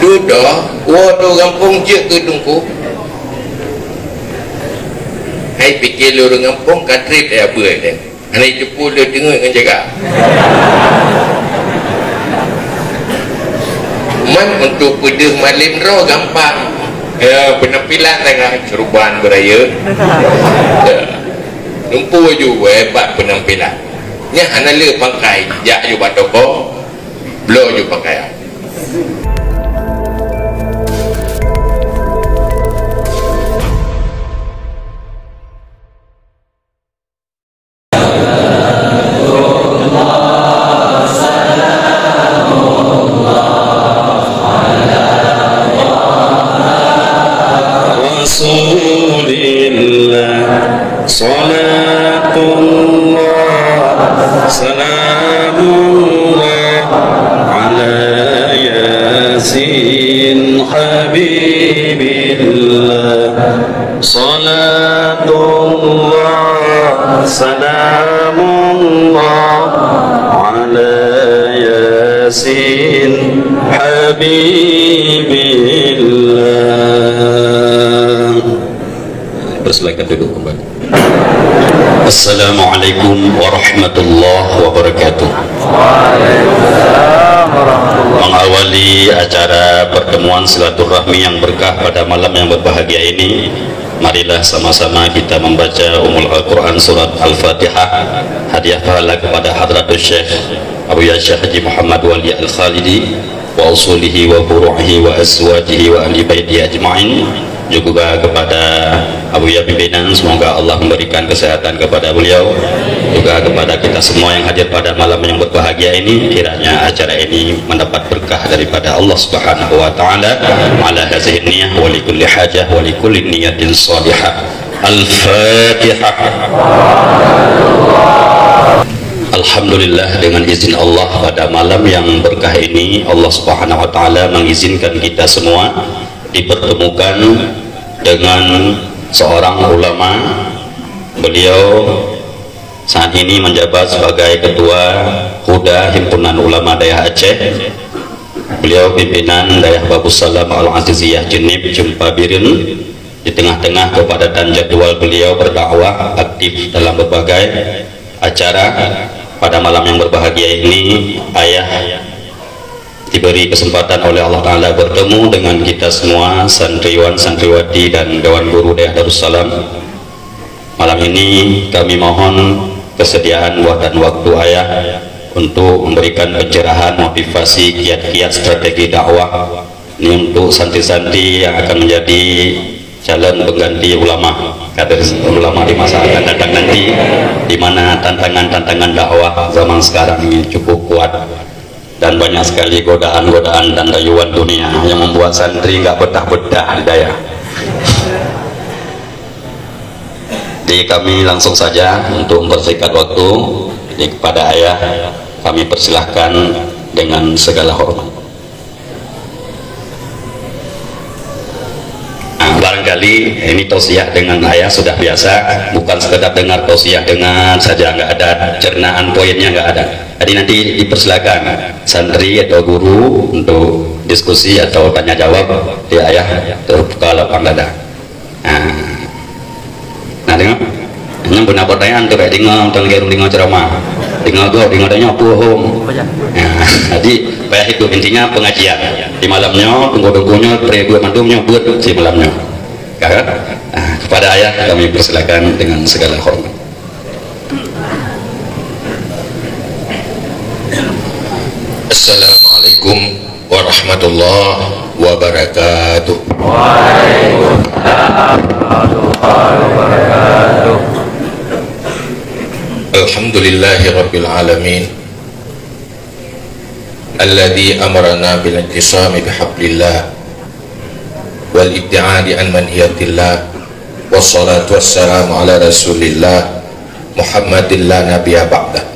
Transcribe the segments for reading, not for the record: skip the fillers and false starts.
sudah waduh kampung je ke tungku hai fikir lu orang kampung katrip ya apa dia hari jepul dia dengar dengan jaga man untuk pedih malim roh gampang ya penampilan tengah cerubahan beraya lumpuh juga hebat penampilan nya anak le pakai jak ju batoko blow ju pakai Persilakan duduk kembali. Assalamualaikum warahmatullahi wabarakatuh. Mengawali acara pertemuan silaturahmi yang berkah pada malam yang berbahagia ini, marilah sama-sama kita membaca Ummul Al-Quran Surat Al-Fatihah, hadiah pahala kepada Hadratus Syekh Abu Syekh Haji Muhammad Wali Al-Khalidi wa usulihi wa furu'ihi wa azwajihi wa ahli baiti ajma'in, juga kepada Abu Ya pimpinan, semoga Allah memberikan kesehatan kepada beliau, juga kepada kita semua yang hadir pada malam yang berbahagia ini, kiranya acara ini mendapat berkah daripada Allah Subhanahu wa taala. Ala hazihi niyah wa likulli hajah wa likulli niyatin salihah. Al-Fatihah. Alhamdulillah, dengan izin Allah pada malam yang berkah ini Allah Subhanahu wa taala mengizinkan kita semua dipertemukan dengan seorang ulama. Beliau saat ini menjabat sebagai ketua Huda Himpunan Ulama Daerah Aceh. Beliau pimpinan Daerah Babus Salam Al-Aziziyah Jenib Jempabirin. Di tengah-tengah kepadatan jadwal beliau berdakwah aktif dalam berbagai acara. Pada malam yang berbahagia ini ayah diberi kesempatan oleh Allah Ta'ala bertemu dengan kita semua santriwan, santriwati dan dewan guru daerah Darussalam. Malam ini kami mohon kesediaan dan waktu ayah untuk memberikan pencerahan, motivasi, kiat-kiat strategi dakwah ini untuk santri-santri yang akan menjadi calon pengganti ulama, kader ulama di masa akan datang nanti, di mana tantangan-tantangan dakwah zaman sekarang ini cukup kuat dan banyak sekali godaan-godaan dan rayuan dunia yang membuat santri nggak betah-betah daya. Jadi kami langsung saja untuk mempersingkat waktu. Jadi kepada ayah kami persilahkan dengan segala hormat. Barangkali ini tausiah dengan ayah sudah biasa, bukan sekedar dengar tausiah dengar saja, nggak ada cernaan poinnya, nggak ada. Jadi nanti dipersilakan santri atau guru untuk diskusi atau tanya jawab di ayah terbuka lapang dada. Nah dengar, ini benar pertanyaan tuh kayak dengar ceramah, dengar tanya bohong. Jadi bayar itu intinya pengajian di malamnya, tunggu-tunggunya, gue mandumnya buat si malamnya. Kepada ayah kami persilakan dengan segala hormat. Assalamualaikum warahmatullahi wabarakatuh. Waalaikumsalam warahmatullahi wabarakatuh. Alhamdulillahi rabbil alamin alladzi amarna bil intisami bihablillah wal ibtiadi an manhiyatillah wassalatu wassalamu ala rasulillah Muhammadin la nabiyya ba'dah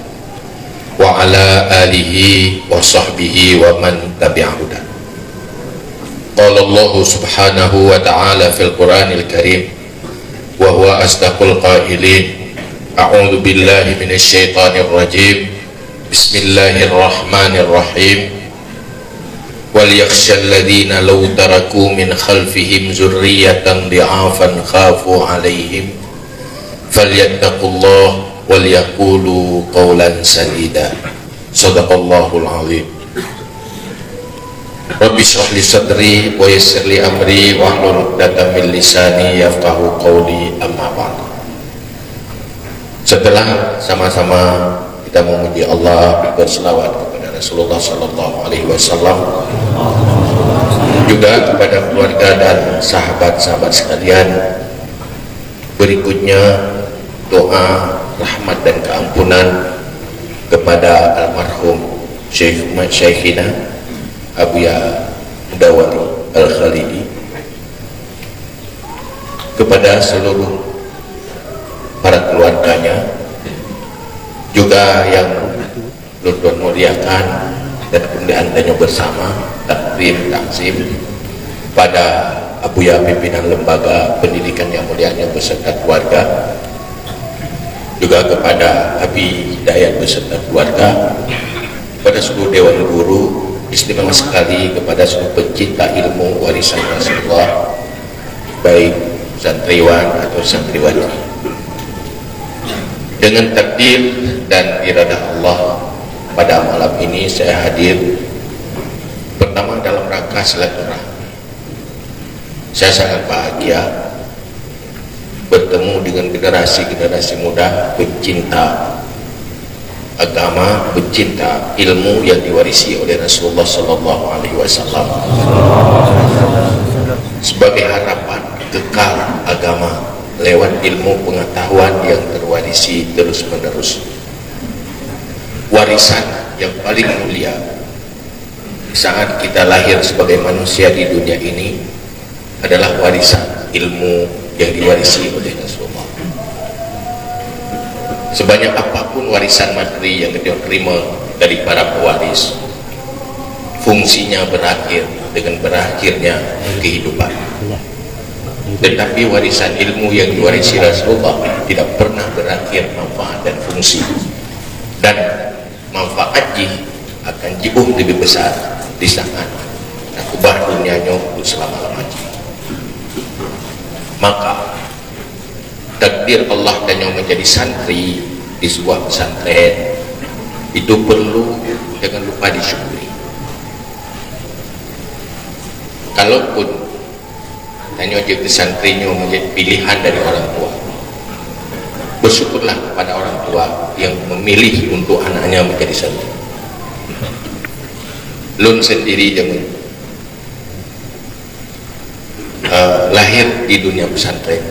wa ala alihi wa sahbihi wa man tabi'ahu. Qala Allah subhanahu wa ta'ala fil Qur'anil Karim wa huwa asdaqul qailin. A'udzu billahi minasy syaithanir rajim. Bismillahirrahmanirrahim. وليخشى الذين لو تركوا من خلفهم ذرية ضعافا خافوا عليهم فليتقوا الله وليقولوا قولا سديدا. صدق الله العظيم. Rabbi shrah li sadri wa yassir li amri wahlul 'uqdatam min lisani yafqahu qawli, amma ba'd. Setelah sama-sama kita memuji Allah, berselawat kepada Rasulullah sallallahu alaihi wasallam, juga kepada keluarga dan sahabat-sahabat sekalian, berikutnya doa rahmat dan keampunan kepada almarhum Syekhina Abuya Mudawari Al-Khalidi, kepada seluruh para keluarganya, juga yang Lutfun muliakan dan kemudian adanya bersama takrim taksim pada Abuya pimpinan lembaga pendidikan yang mulianya beserta keluarga, juga kepada Abi Hidayat beserta keluarga, pada seluruh dewan guru, istimewa sekali kepada seluruh pencinta ilmu warisan Rasulullah, baik santriwan atau santriwati. Dengan takdir dan iradah Allah, pada malam ini saya hadir pertama dalam rangka silaturahmi. Saya sangat bahagia bertemu dengan generasi-generasi muda pencinta agama, pencinta ilmu yang diwarisi oleh Rasulullah sallallahu alaihi wasallam, sebagai harapan kekal agama lewat ilmu pengetahuan yang terwarisi terus menerus. Warisan yang paling mulia saat kita lahir sebagai manusia di dunia ini adalah warisan ilmu yang diwarisi oleh Rasulullah. Sebanyak apapun warisan materi yang kita terima dari para pewaris, fungsinya berakhir dengan berakhirnya kehidupan. Tetapi warisan ilmu yang diwarisi Rasulullah tidak pernah berakhir manfaat dan fungsi, dan manfaatnya akan jauh lebih besar di saat kubah dunianya untuk selama-lamanya. Maka takdir Allah dan yang menjadi santri di sebuah pesantren itu perlu jangan lupa disyukuri. Kalaupun hanya jadi santrinya menjadi pilihan dari orang tua, bersyukurlah kepada orang tua yang memilih untuk anaknya menjadi santri. Lun sendiri jangan lahir di dunia pesantren.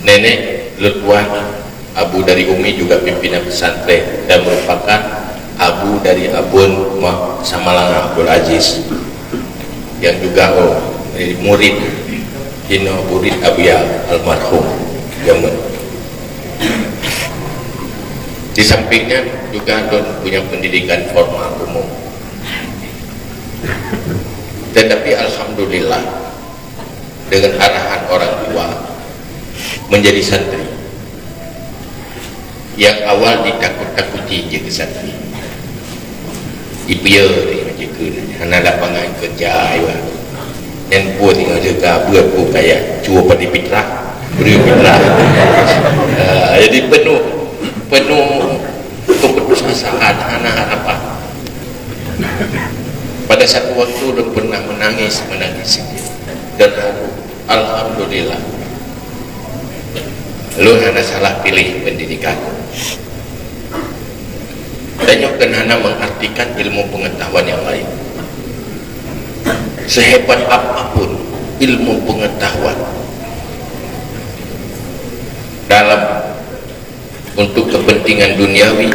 Nenek Lutwan abu dari Umi juga pimpinan pesantren dan merupakan abu dari Abun Samalang Abdul Aziz, yang juga murid murid Abuya almarhum Yamun. Di sampingnya juga Don punya pendidikan formal umum. Tetapi alhamdulillah dengan arahan orang tua menjadi santri. Yang awal ditakut-takuti je ke santri. Ipia dia ke anak lapangan kerja ayah. Yang pun tinggal jaga buat pun kayak cua pada fitrah, beri fitrah. Jadi penuh keputusasaan anak harapan. Pada satu waktu dia pernah menangis dan alhamdulillah lu hana salah pilih pendidikan dan yang hana mengartikan ilmu pengetahuan yang lain. Sehebat apapun ilmu pengetahuan dalam untuk kepentingan duniawi,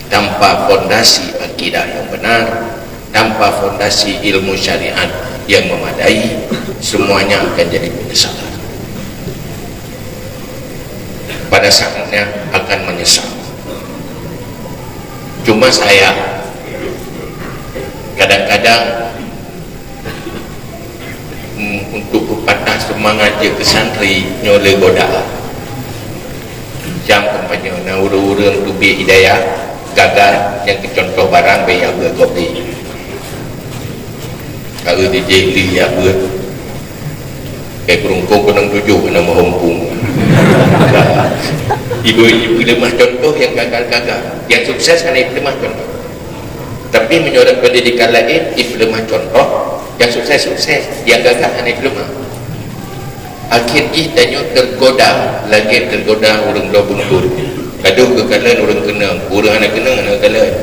tanpa fondasi akidah yang benar, tanpa fondasi ilmu syariat yang memadai, semuanya akan jadi penyesalan. Pada saatnya akan menyesal. Cuma saya kadang-kadang untuk patah semangat je ke santri nyole goda jam kampanye na urang tu bi hidayah gagal yang contoh barang be ya kopi kalau di jeli ya buat kayak kerungkung kunang tujuh nama humpung ibu-ibu lemah contoh yang gagal-gagal, yang sukses kan ibu lemah contoh. Tapi menyorot pendidikan lain ibu lemah contoh, yang sukses-sukses, yang gagal kan ibu lemah. Akhir kita tergoda, lagi tergoda orang dua buntur. Aduh kekalan orang kena, orang anak kena, anak kalan.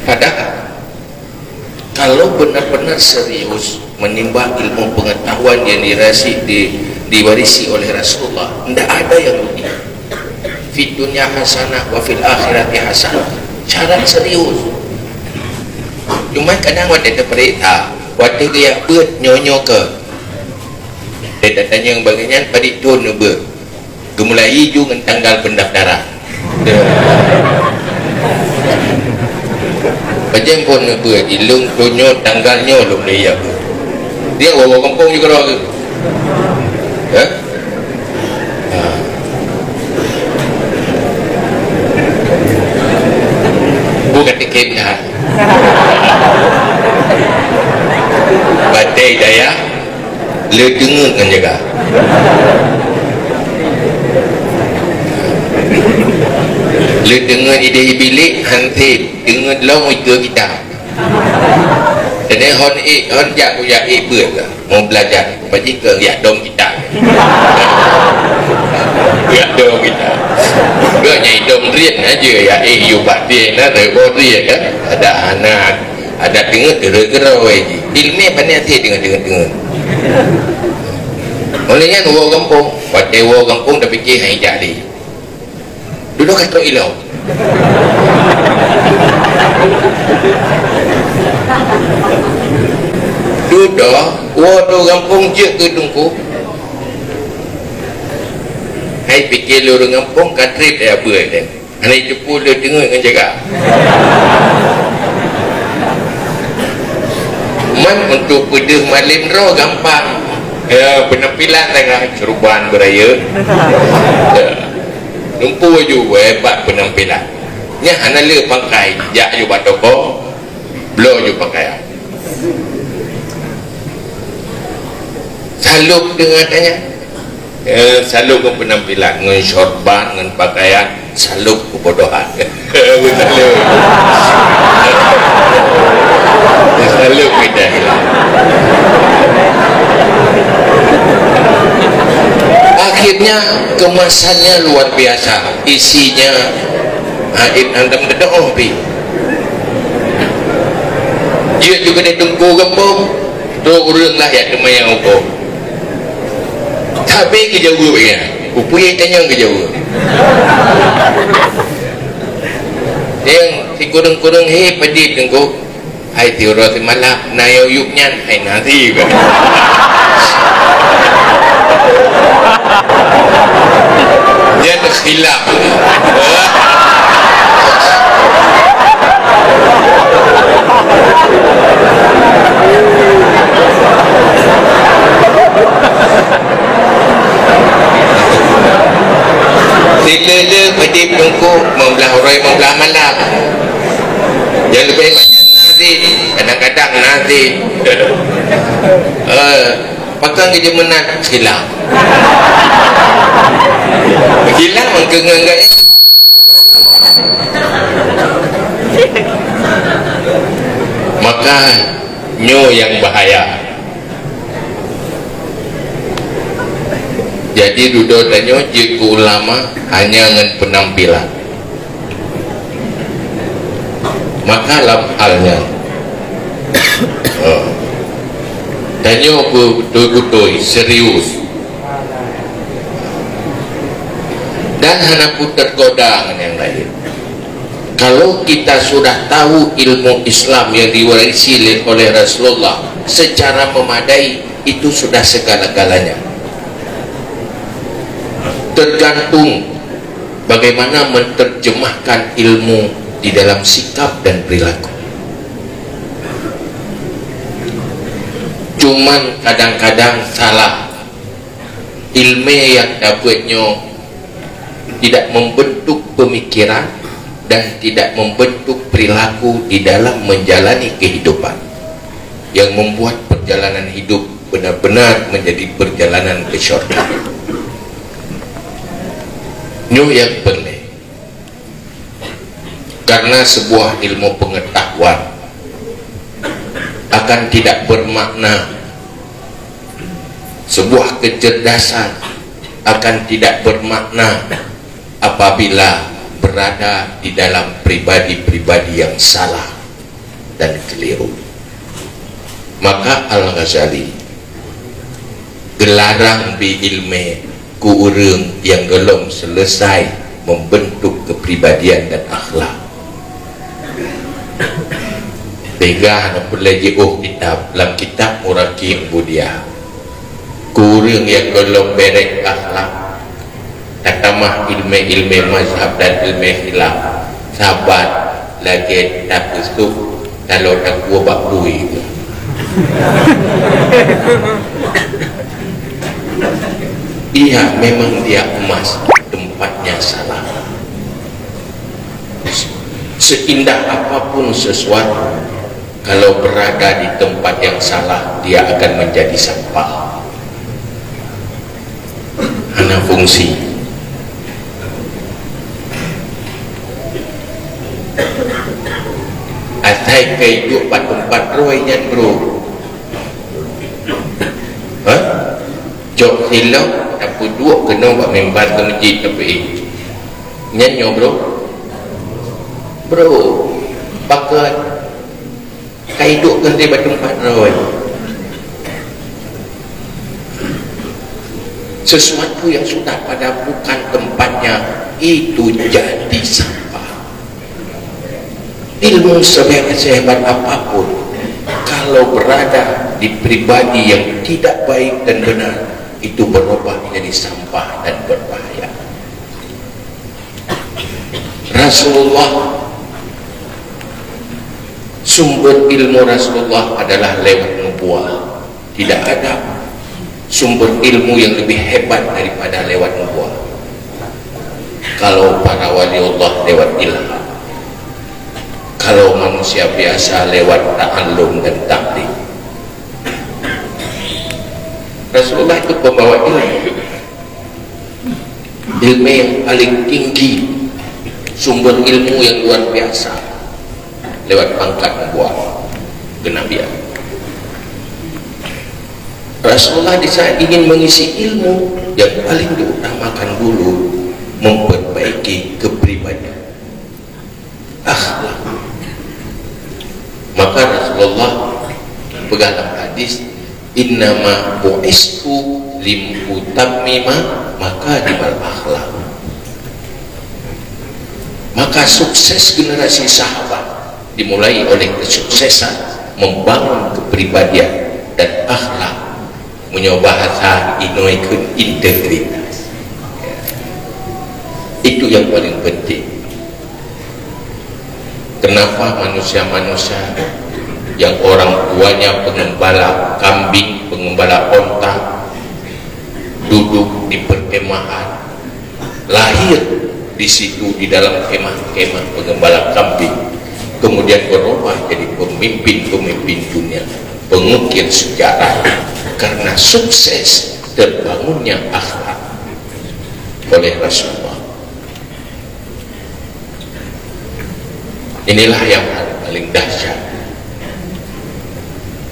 Padahal kalau benar-benar serius menimba ilmu pengetahuan yang diwarisi oleh Rasulullah, tidak ada yang rugi. Fid dunya hasanah wa fil akhirati hasanah. Cara serius. Cuma kadang ada perintah, waktu dia buat nyonyo ke. Dia tanya yang bagian pada tu nebe. Gemulai hijau dengan tanggal pendaftaran. Macam pun nebe, ilung tunyo tanggalnya belum dia. Dia bawa kampung juga orang. Ya? Bukan dikena. Batai daya, le dengar kan jaga. Le dengar ide bilik hanti, dengar long itu kita. Jadi hon jak buat lah. Mau belajar pasti ke ya dom kita. Ya dom kita. Dia nyai dom rian aja ya you pak dia na rebo dia kan. Ada anak, ada dengar gerau aja. Ilmu pandai hati dengar. Olehnya nuwo kampung, pada wo kampung dah fikir hai jadi. Duduk kat ilau. Duduk, waduh kampung je ke tungku. Hai fikir orang kampung katrip dia apa dia. Hari jepul dia dengar dengan jaga. Man untuk pedih malim roh gampang. Ya, penampilan tengah ceruban beraya. Lumpu juga hebat penampilan. Nya hanala pakai jak ju batoko. Blow ju pakai. Saluk dengan tanya. Saluk ke penampilan dengan shortban dengan pakaian, saluk kebodohan. Saluk. Saluk kita hilang. Akhirnya kemasannya luar biasa, isinya hantam dedah pi. Dia juga ditunggu kampung, tu orang lah yang temayang upo. Tapi kejauh ya, upaya tanya kejauh. Yang si kurang-kurang pedih tengku, hai tiura si malap, nayo yuknya, hai nanti juga. Dia terkhilaf. Sila pedih tungku membelah orang membelah malam. Yang lebih banyak nasi, kadang-kadang nasi. Pakang dia menang khilaf. Khilaf mengkengang gaya. Maka nyo yang bahaya. Jadi duduk tanya jika ulama hanya dengan penampilan, maka halnya tanya betul-betul serius dan hanya pun tergoda dengan yang lain. Kalau kita sudah tahu ilmu Islam yang diwarisi oleh Rasulullah secara memadai, itu sudah segala-galanya. Tergantung bagaimana menerjemahkan ilmu di dalam sikap dan perilaku. Cuman kadang-kadang salah ilmu yang dapatnya tidak membentuk pemikiran dan tidak membentuk perilaku di dalam menjalani kehidupan, yang membuat perjalanan hidup benar-benar menjadi perjalanan ke syurga. Ini yang penting, karena sebuah ilmu pengetahuan akan tidak bermakna, sebuah kecerdasan akan tidak bermakna apabila berada di dalam pribadi-pribadi yang salah dan keliru. Maka Al-Ghazali gelarang bi ilme ku urang yang belum selesai membentuk kepribadian dan akhlak. Tega nak belajar kitab, dalam kitab Muraqib Budia, ku urang yang belum berek akhlak, tatamah ilmu mazhab dan ilmu khilaf, sahabat lagi tak besuk kalau tak gua bakui itu. Iya, memang dia emas, tempatnya salah. Seindah apapun sesuatu, kalau berada di tempat yang salah, dia akan menjadi sampah. Hanya fungsi. Atai kayu tempat roynya bro. Jok silau aku dua kena buat member ke masjid tapi nyanyo bro pakai kaiduk ke di tempat roy. Sesuatu yang sudah pada bukan tempatnya itu jadi sampah. Ilmu sehebat apapun kalau berada di pribadi yang tidak baik dan benar, itu berubah menjadi sampah dan berbahaya. Rasulullah, sumber ilmu Rasulullah adalah lewat nubuah. Tidak ada sumber ilmu yang lebih hebat daripada lewat nubuah. Kalau para wali Allah lewat ilham, kalau manusia biasa lewat ta'allum dan taklim. Rasulullah itu pembawa ilmu yang paling tinggi, sumber ilmu yang luar biasa lewat pangkat nubuah kenabian. Rasulullah di saat ingin mengisi ilmu, yang paling diutamakan dulu memperbaiki kepribadian, akhlak. Maka Rasulullah pegang hadis, innama bu'istu limutammima makarimal akhlak. Maka sukses generasi sahabat dimulai oleh kesuksesan membangun kepribadian dan akhlak, menyobahasa inoikun integritas. Itu yang paling penting. Kenapa manusia-manusia yang orang tuanya pengembala kambing, pengembala onta, duduk di perkemahan, lahir di situ di dalam kemah-kemah pengembala kambing, kemudian berubah jadi pemimpin-pemimpin dunia, pengukir sejarah, karena sukses terbangunnya akhlak oleh Rasulullah. Inilah yang paling dahsyat,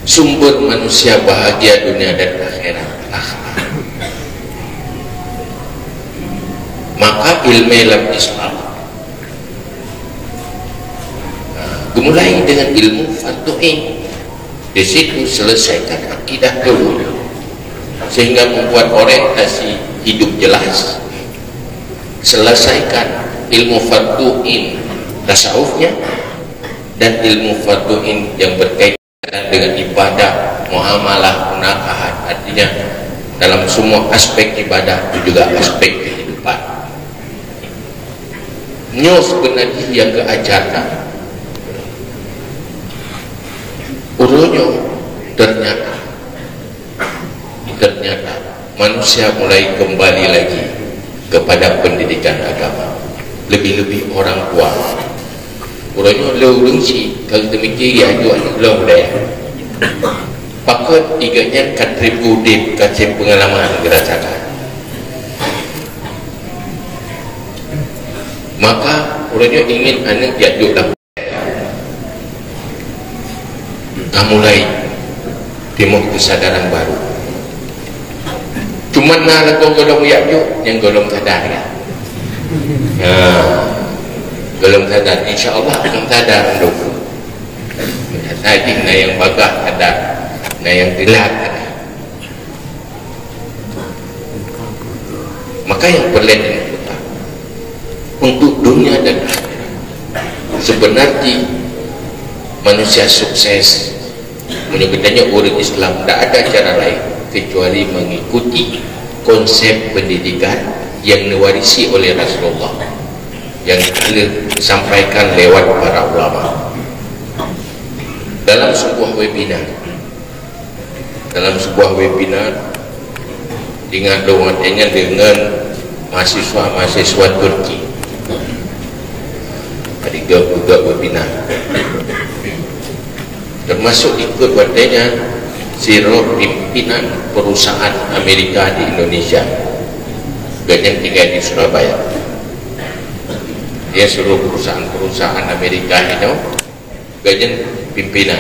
sumber manusia bahagia dunia dan akhirat, akhlak. Maka ilmu dalam Islam dimulai dengan ilmu fardu'in. Di situ selesaikan akidah dulu, sehingga membuat orientasi hidup jelas. Selesaikan ilmu fardu'in tasawufnya dan ilmu fardu'in yang berkaitan dengan ibadah, muamalah, munakahat. Artinya dalam semua aspek ibadah itu juga aspek kehidupan. Nyo sebenarnya yang keajaran urunya ternyata manusia mulai kembali lagi kepada pendidikan agama. Lebih-lebih orang tua. Orangnya lu si kalau demikian ya jual belum deh. Pakai iganya kontributif kasih pengalaman gerakan. Maka orangnya ingin anak jatuh dalam mulai timbul kesadaran baru. Cuma nak golong jatuh yang golong sadar ya. Golong sadar, insya Allah akan sadar dulu. Tadi na yang bagah sadar, na yang tidak sadar. Maka yang perlu kita untuk dunia dan akhirat. Sebenarnya manusia sukses menyebutnya orang Islam tidak ada cara lain kecuali mengikuti konsep pendidikan yang diwarisi oleh Rasulullah yang disampaikan lewat para ulama dalam sebuah webinar dengan mahasiswa Turki. Ada juga webinar termasuk ikut wadahnya Zero, pimpinan perusahaan Amerika di Indonesia yang tinggal di Surabaya. Dia suruh perusahaan Amerika itu gajian pimpinan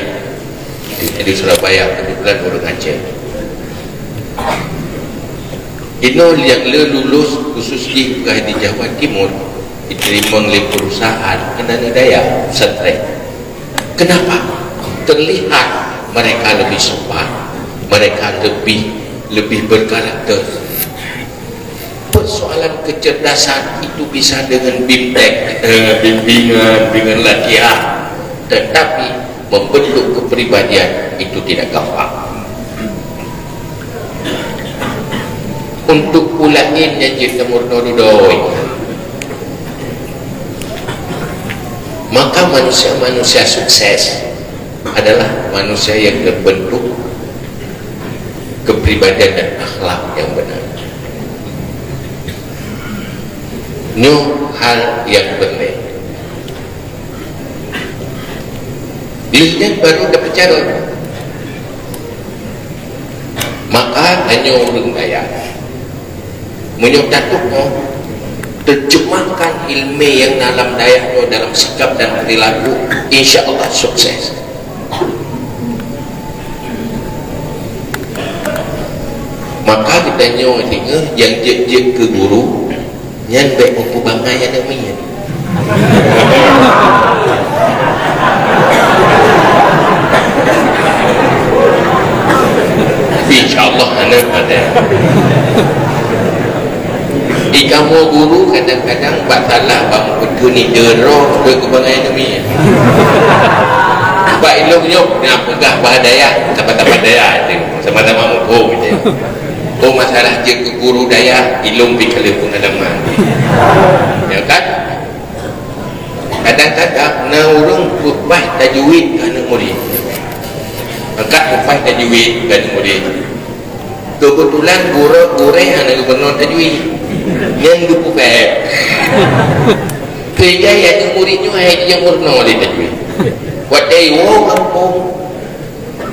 di Surabaya, kebetulan orang Aceh. Ini yang lulus khusus di Jawa Timur diterima oleh perusahaan Anak Daya pesantren. Kenapa? Terlihat mereka lebih sopan, mereka lebih berkarakter. Persoalan kecerdasan itu bisa dengan bimbingan, dengan latihan, tetapi membentuk kepribadian itu tidak gampang. Untuk pulain yang kita murno-dudoi, maka manusia-manusia sukses adalah manusia yang terbentuk kepribadian dan akhlak yang benar. Ini hal yang penting. Dilihat baru dapat cara. Maka hanya orang daya menyatakan terjemahkan ilmu yang dalam dayanya dalam sikap dan perilaku, insya Allah sukses. Maka kita nyawa tinggal yang je ke guru yang baik mampu bangai yang namanya. InsyaAllah anak ada. Kamu guru kadang-kadang batalah bang betul ni derong berkebangai namanya. Sebab ilmunya nak pegah bahadaya, tempat-tempat daya sama-sama mukum je. Oh masalah je ke guru daya ilmu bikala pengalaman. Ya kan? Kadang-kadang na orang berbaik tajwid ke anak murid. Angkat berbaik tajwid ke anak murid. Kebetulan guru yang nak benar tajwid yang berbaik. Kejaya anak muridnya yang murna oleh tajwid. Wadai wo kampung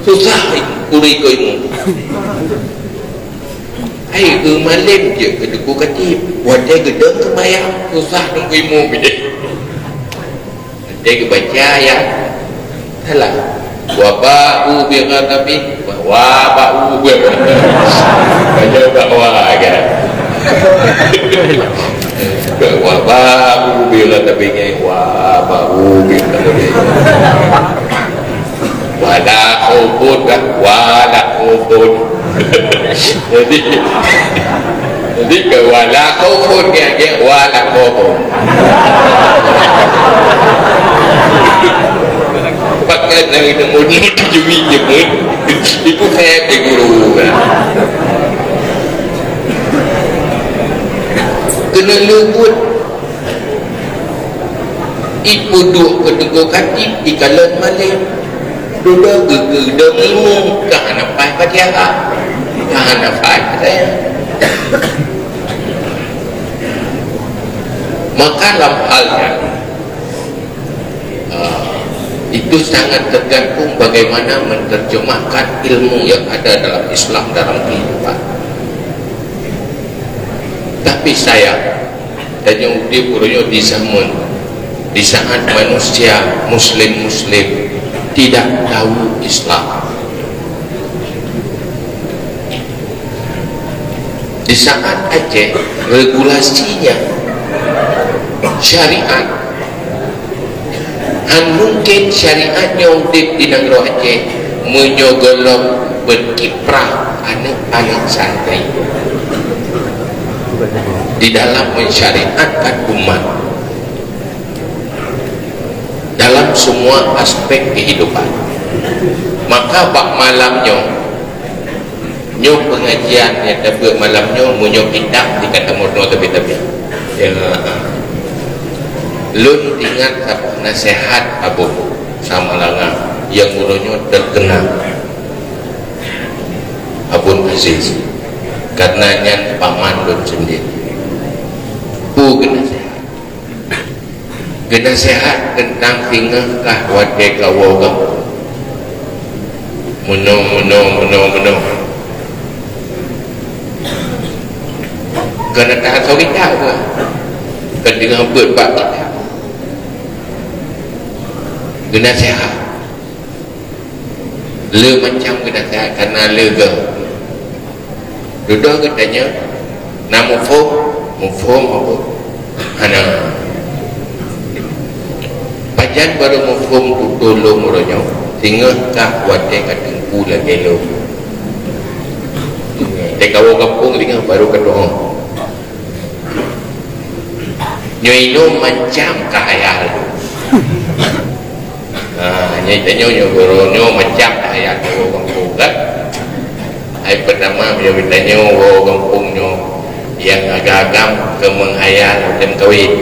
susah guru ilmu. Hai ke malam je ke duku katib wadai gedeng kebayang susah nunggu ilmu bidek. Dia kebaca ya salah waba'u bighadabin waba'u baca bawa kan waba'u bighadabin waba'u bighadabin wala khawfun wala khawfun. Jadi ke wala khawfun dia wala khawfun. Pakai dari tempat jumi je pun itu saya ke guru kena lembut ibu duduk ke tegur katib di kalan malam duduk gegedang ilmu kah nampai patiha kah nampai saya Maka dalam halnya itu sangat tergantung bagaimana menerjemahkan ilmu yang ada dalam Islam dalam kehidupan. Tapi saya dan Yahudi purunya di zaman di saat manusia muslim tidak tahu Islam, di saat Aceh regulasinya syariat, mungkin syariatnya udip di negara Aceh menyogolong berkiprah anak-anak santri di dalam mensyariatkan umat dalam semua aspek kehidupan. Maka bak malamnya nyo pengajian yang dapat malamnya munyo kitab dikata murno tapi ya lun ingat nasihat Abu sama langa yang mulanya terkenal Abun Aziz karena nyan paman lun sendiri kena sehat tentang tinggal kahwate kawaga menung kena tahan so kita ke kena berbak kita kena sehat le macam kena sehat karena le ke duduk katanya nak mufum apa hana pajan baru mufum tutulung orangnya tinggal kah wate katengku lagi lo dekawau kampung tinggal baru ketemu nyoino macam kahayal nyai tanya nyo macam kahayal wo kampung kan ai pertama dia bertanya wo kampung nyo yang agak-agam ke menghayal dan kawin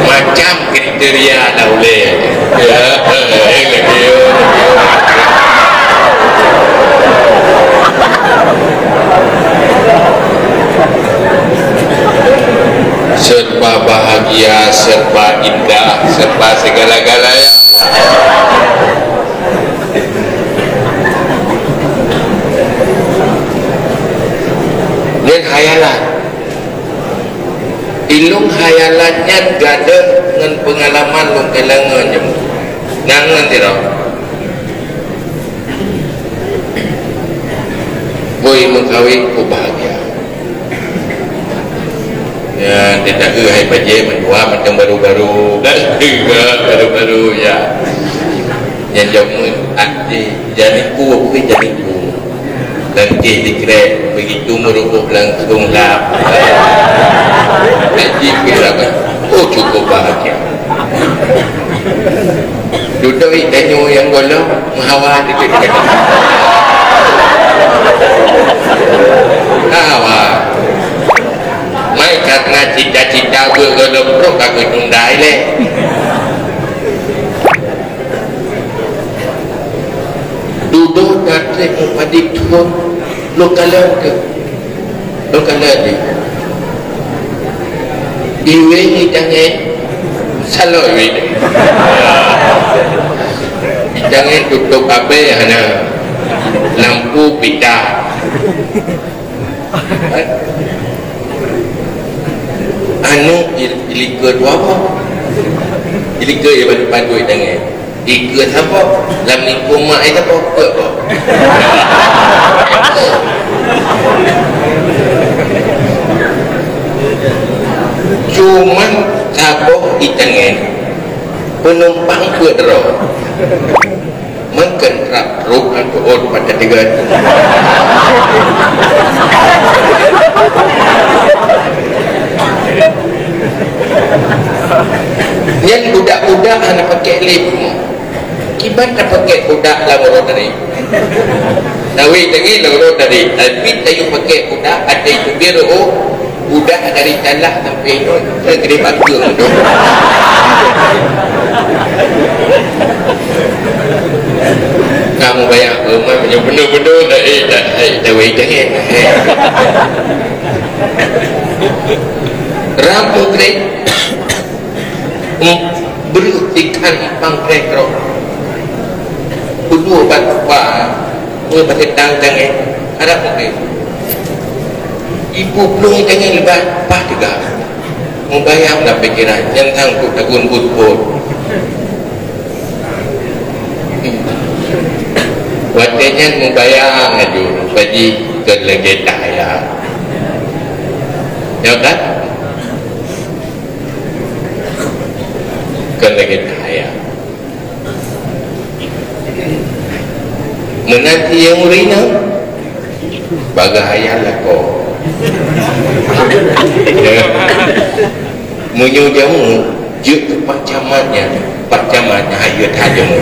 macam kriteria dah boleh ya serba bahagia, serba indah, serba segala-galanya. Dan hayalan ilung hayalannya gada dengan pengalaman lung kelangan jam nangan tidak boy mengkawin ku bahagia ya tidak ke hai baje menua macam baru-baru dan juga baru-baru ya yang jamu jadi ku dan dikira begitu merupakan langsung lap jadi kirakan oh cukup bahagia duduk tanya yang golong mengawal dekat awal mai karena cita-cita golong pro aku tundai le duduk dari padik tu lokalan ni iwe ni jangan salah iwe ni jangan tutup apa hana lampu pita anu ilika dua apa ilika yang bantu jangan ikut apa dalam lingkung mak itu apa cuman taboh itangan penumpang pedro mengkentrap ruk alkohol pada tiga yang budak-budak hanya pakai lip kibat tak pakai budak lah orang tadi nawi lagi lah orang tadi tapi tayu pakai budak ada itu biru budak dari talah sampai itu segede bagus tu kamu bayar rumah punya benda-benda dah wei jangan rampu krek berhentikan pangkrek roh kedua bapa mulai pada jangan ada mungkin ibu belum jangan lebat apa juga membayar dah pikiran yang sangkut takun put-put waktunya membayar aja bagi ke legenda ya kan ke legenda menanti yang urina bagaya lah kau munyo jamu juk pacamannya hayat hajamu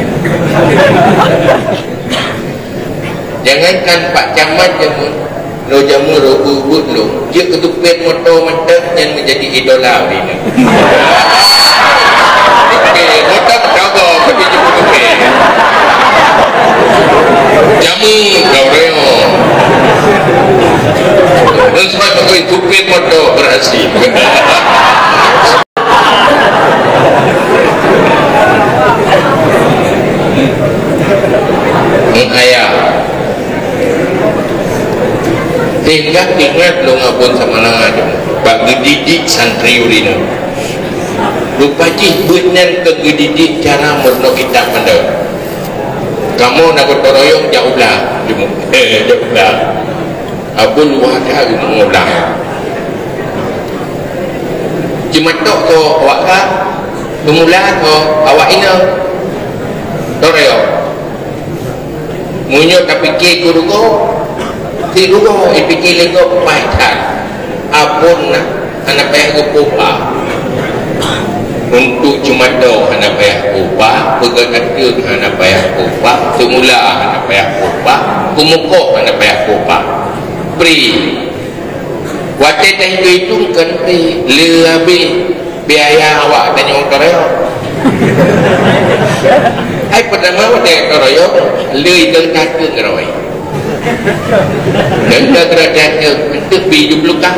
jangankan pak camat jamu lo jamu lo bubut lo juk ketupet motor mantap yang menjadi idola ini motor jago tapi jemput ketupet jamu kau reo dan sebab aku tupet motor berhasil ayah ingat lo ngapun sama lang aja bagi didik santri urina lupa cihbuitnya kegedidik cara merno kita pandang kamu nak bertoroyong jauhlah jauhlah abul wadah mengulang cuma tok to awak ka mengulang to awak ina toroyong munyok tapi ke kurugo tirugo ipikir lego paitan abun nak anak payah kupa untuk cuma do anak payah kupa pegangan ke anak payah kupa semula anak payah kupa kumukok anak payah kupa pri waktu dah hitung kan pri lebih biaya awak dan yang koreo ai pertama waktu koreo lebih dekat ke koreo dan derajat untuk biju belukah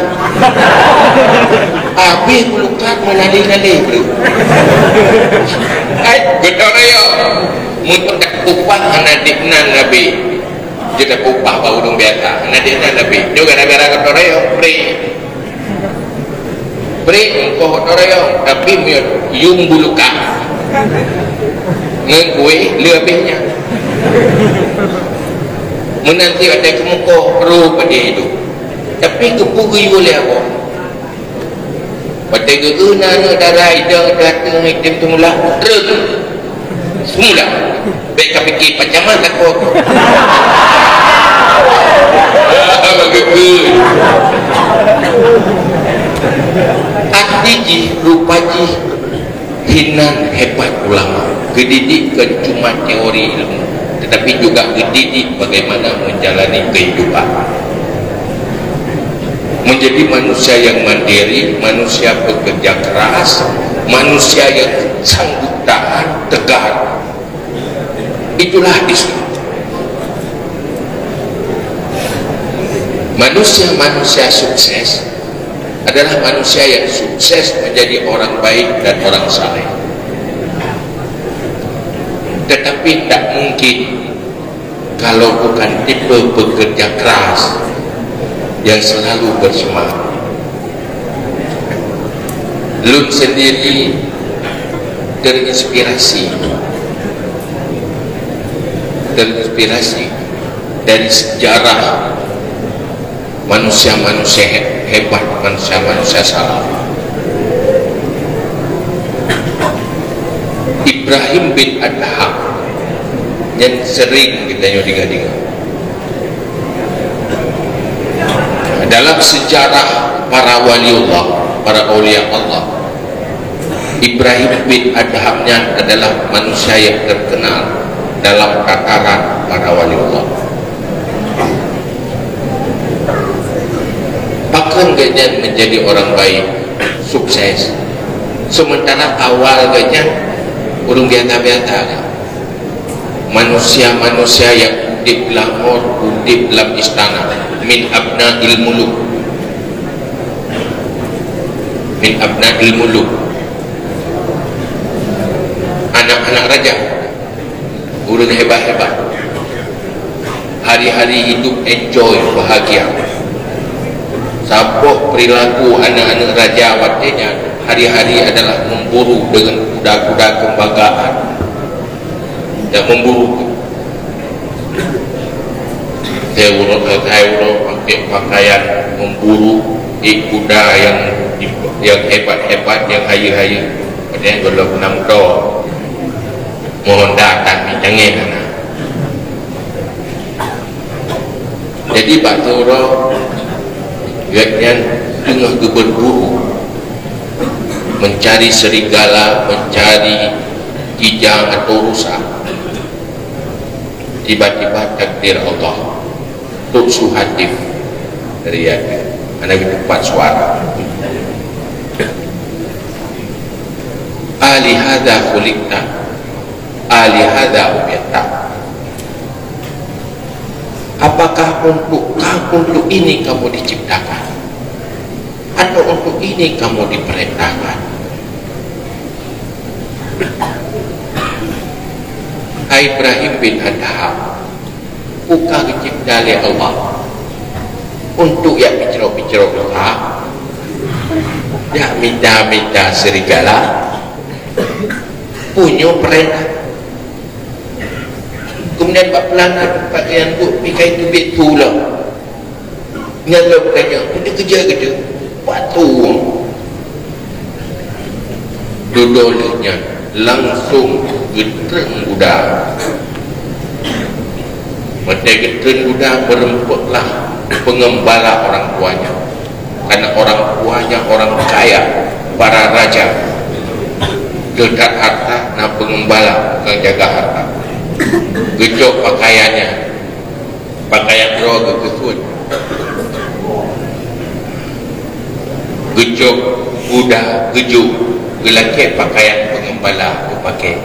habis belukah menali-nali bro ai koreo muntah tak upah anak diknan nabi kita upah bau dong biasa nanti nabi juga negara koreo pre engkau koreo tapi yung bulukah ngekui lebihnya menanti ada kemuka perlu pada itu tapi kepugui oleh apa pada keguna darah idang datang hitam semula terus semula baik fikir macam mana kau akdiji rupaji hinan hebat ulama kedidikan cuma teori ilmu tetapi juga dididik bagaimana menjalani kehidupan menjadi manusia yang mandiri, manusia bekerja keras, manusia yang sanggup tahan, tegar. Itulah Islam. Manusia-manusia sukses adalah manusia yang sukses menjadi orang baik dan orang saleh. Tetapi tak mungkin kalau bukan tipe pekerja keras yang selalu bersemangat. Lun sendiri terinspirasi dari sejarah manusia-manusia hebat, manusia-manusia salaf. Ibrahim bin Adham yang sering kita dengar dalam sejarah para waliullah, para aulia Allah, Ibrahim bin Adham adalah manusia yang terkenal dalam tataran para waliullah. Bahkan gajah menjadi orang baik, sukses, sementara awal gajah urung biasa-biasa manusia-manusia yang udip lamor, udip dalam istana, min abna'il muluk, min abna'il muluk, anak-anak raja, urun hebat-hebat, hari-hari hidup enjoy, bahagia. Sabuk perilaku anak-anak raja watenya hari-hari adalah memburu dengan kuda-kuda kembanggaan dan memburu. Saya pakai pakaian memburu kuda yang hebat-hebat, yang haya-haya. Kemudian belum 6 tahun mohon datang jangan anak. Jadi Pak Toro yang tengah berburu mencari serigala, mencari kijang atau rusa, tiba-tiba takdir Allah tuk suhatif dari anak tempat suara alihada khuliqta alihada ubiyatta. Apakah untuk ini kamu diciptakan atau untuk ini kamu diperintahkan? Ibrahim bin Adham buka dicipta oleh Allah untuk yang bicara-bicara doa, yang minta-minta serigala, punya perintah. Kemudian Pak Pelana pakaian tu pikai tu bit tu lah. Nyala bukannya, dia kerja batu. Duduknya langsung getren budak. Mata getren budak beremputlah pengembala orang tuanya. Karena orang tuanya orang kaya, para raja. Dekat harta, nak pengembala, bukan jaga harta. Gejok pakaiannya, pakaian roh kekut, gejok budak, gejuk gelakit pakaian pengembala dipakai.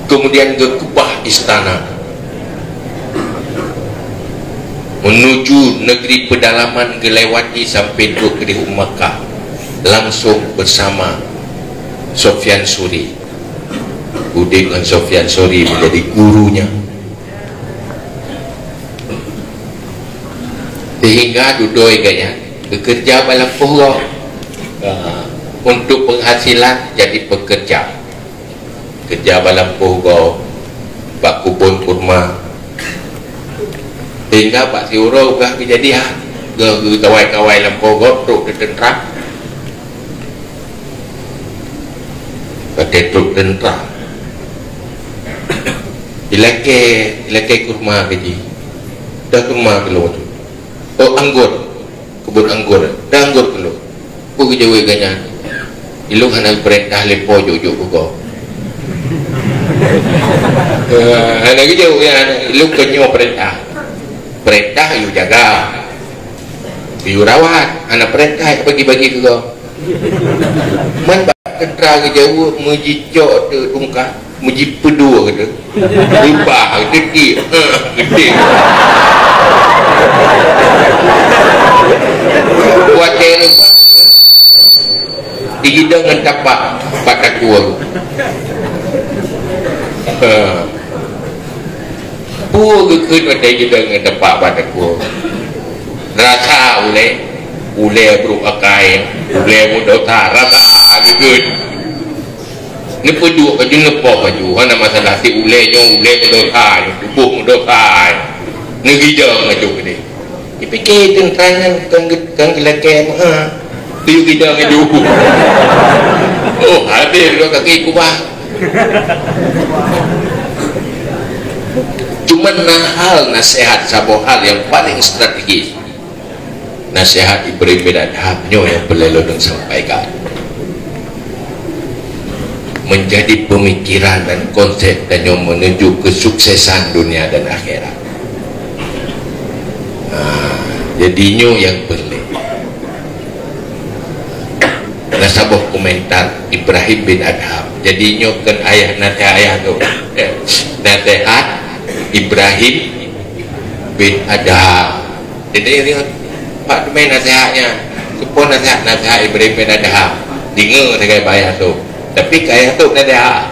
Kemudian gekubah istana menuju negeri pedalaman, gelewati sampai duduk di Makkah, langsung bersama Sufyan Suri. Udin dengan Sufyan Suri menjadi gurunya, sehingga duduk gaya bekerja dalam pura untuk penghasilan, jadi pekerja kerja dalam pura bak kubun kurma, sehingga Pak Siuro gah kejadian kawai-kawai dalam pura truk tentera pakai truk tentera ilake kurma gaji dah kurma keluar tu, oh anggur, kebun anggur dah anggur keluar aku kejawa ganyan iluk hana perintah lepo jujur kau hana kejawa ganyan iluk kenyo perintah you jaga, you rawat, hana perintah bagi-bagi ke kau man tentera kejawa mejicok tu tungkah muji pedua kata rubah gede buat saya rubah digidang dengan tapak batak tua pua kekut pada digidang dengan tapak batak tua rasa ule beruk akai ule mudota rasa kekut ni peduk baju ngepok baju mana masalah si ule mendosa tubuh mendosa ni gidang baju ni dipikir tentang kan gelakkan tu gidang baju oh habis dua kaki kubah cuma hal nasihat satu hal yang paling strategis, nasihat Ibrahim bin Adhamnya yang perlu dong sampaikan menjadi pemikiran dan konsep dan yang menuju kesuksesan dunia dan akhirat. Jadinya yang pelik nasabuh komentar Ibrahim bin Adham. Jadi nyokan ayah tu nasihat Ibrahim bin Adham. Jadi dia Pak main nasihatnya sepon nasihat Ibrahim bin Adham dengar dengan ayah tu, tapi ayah tu nasihat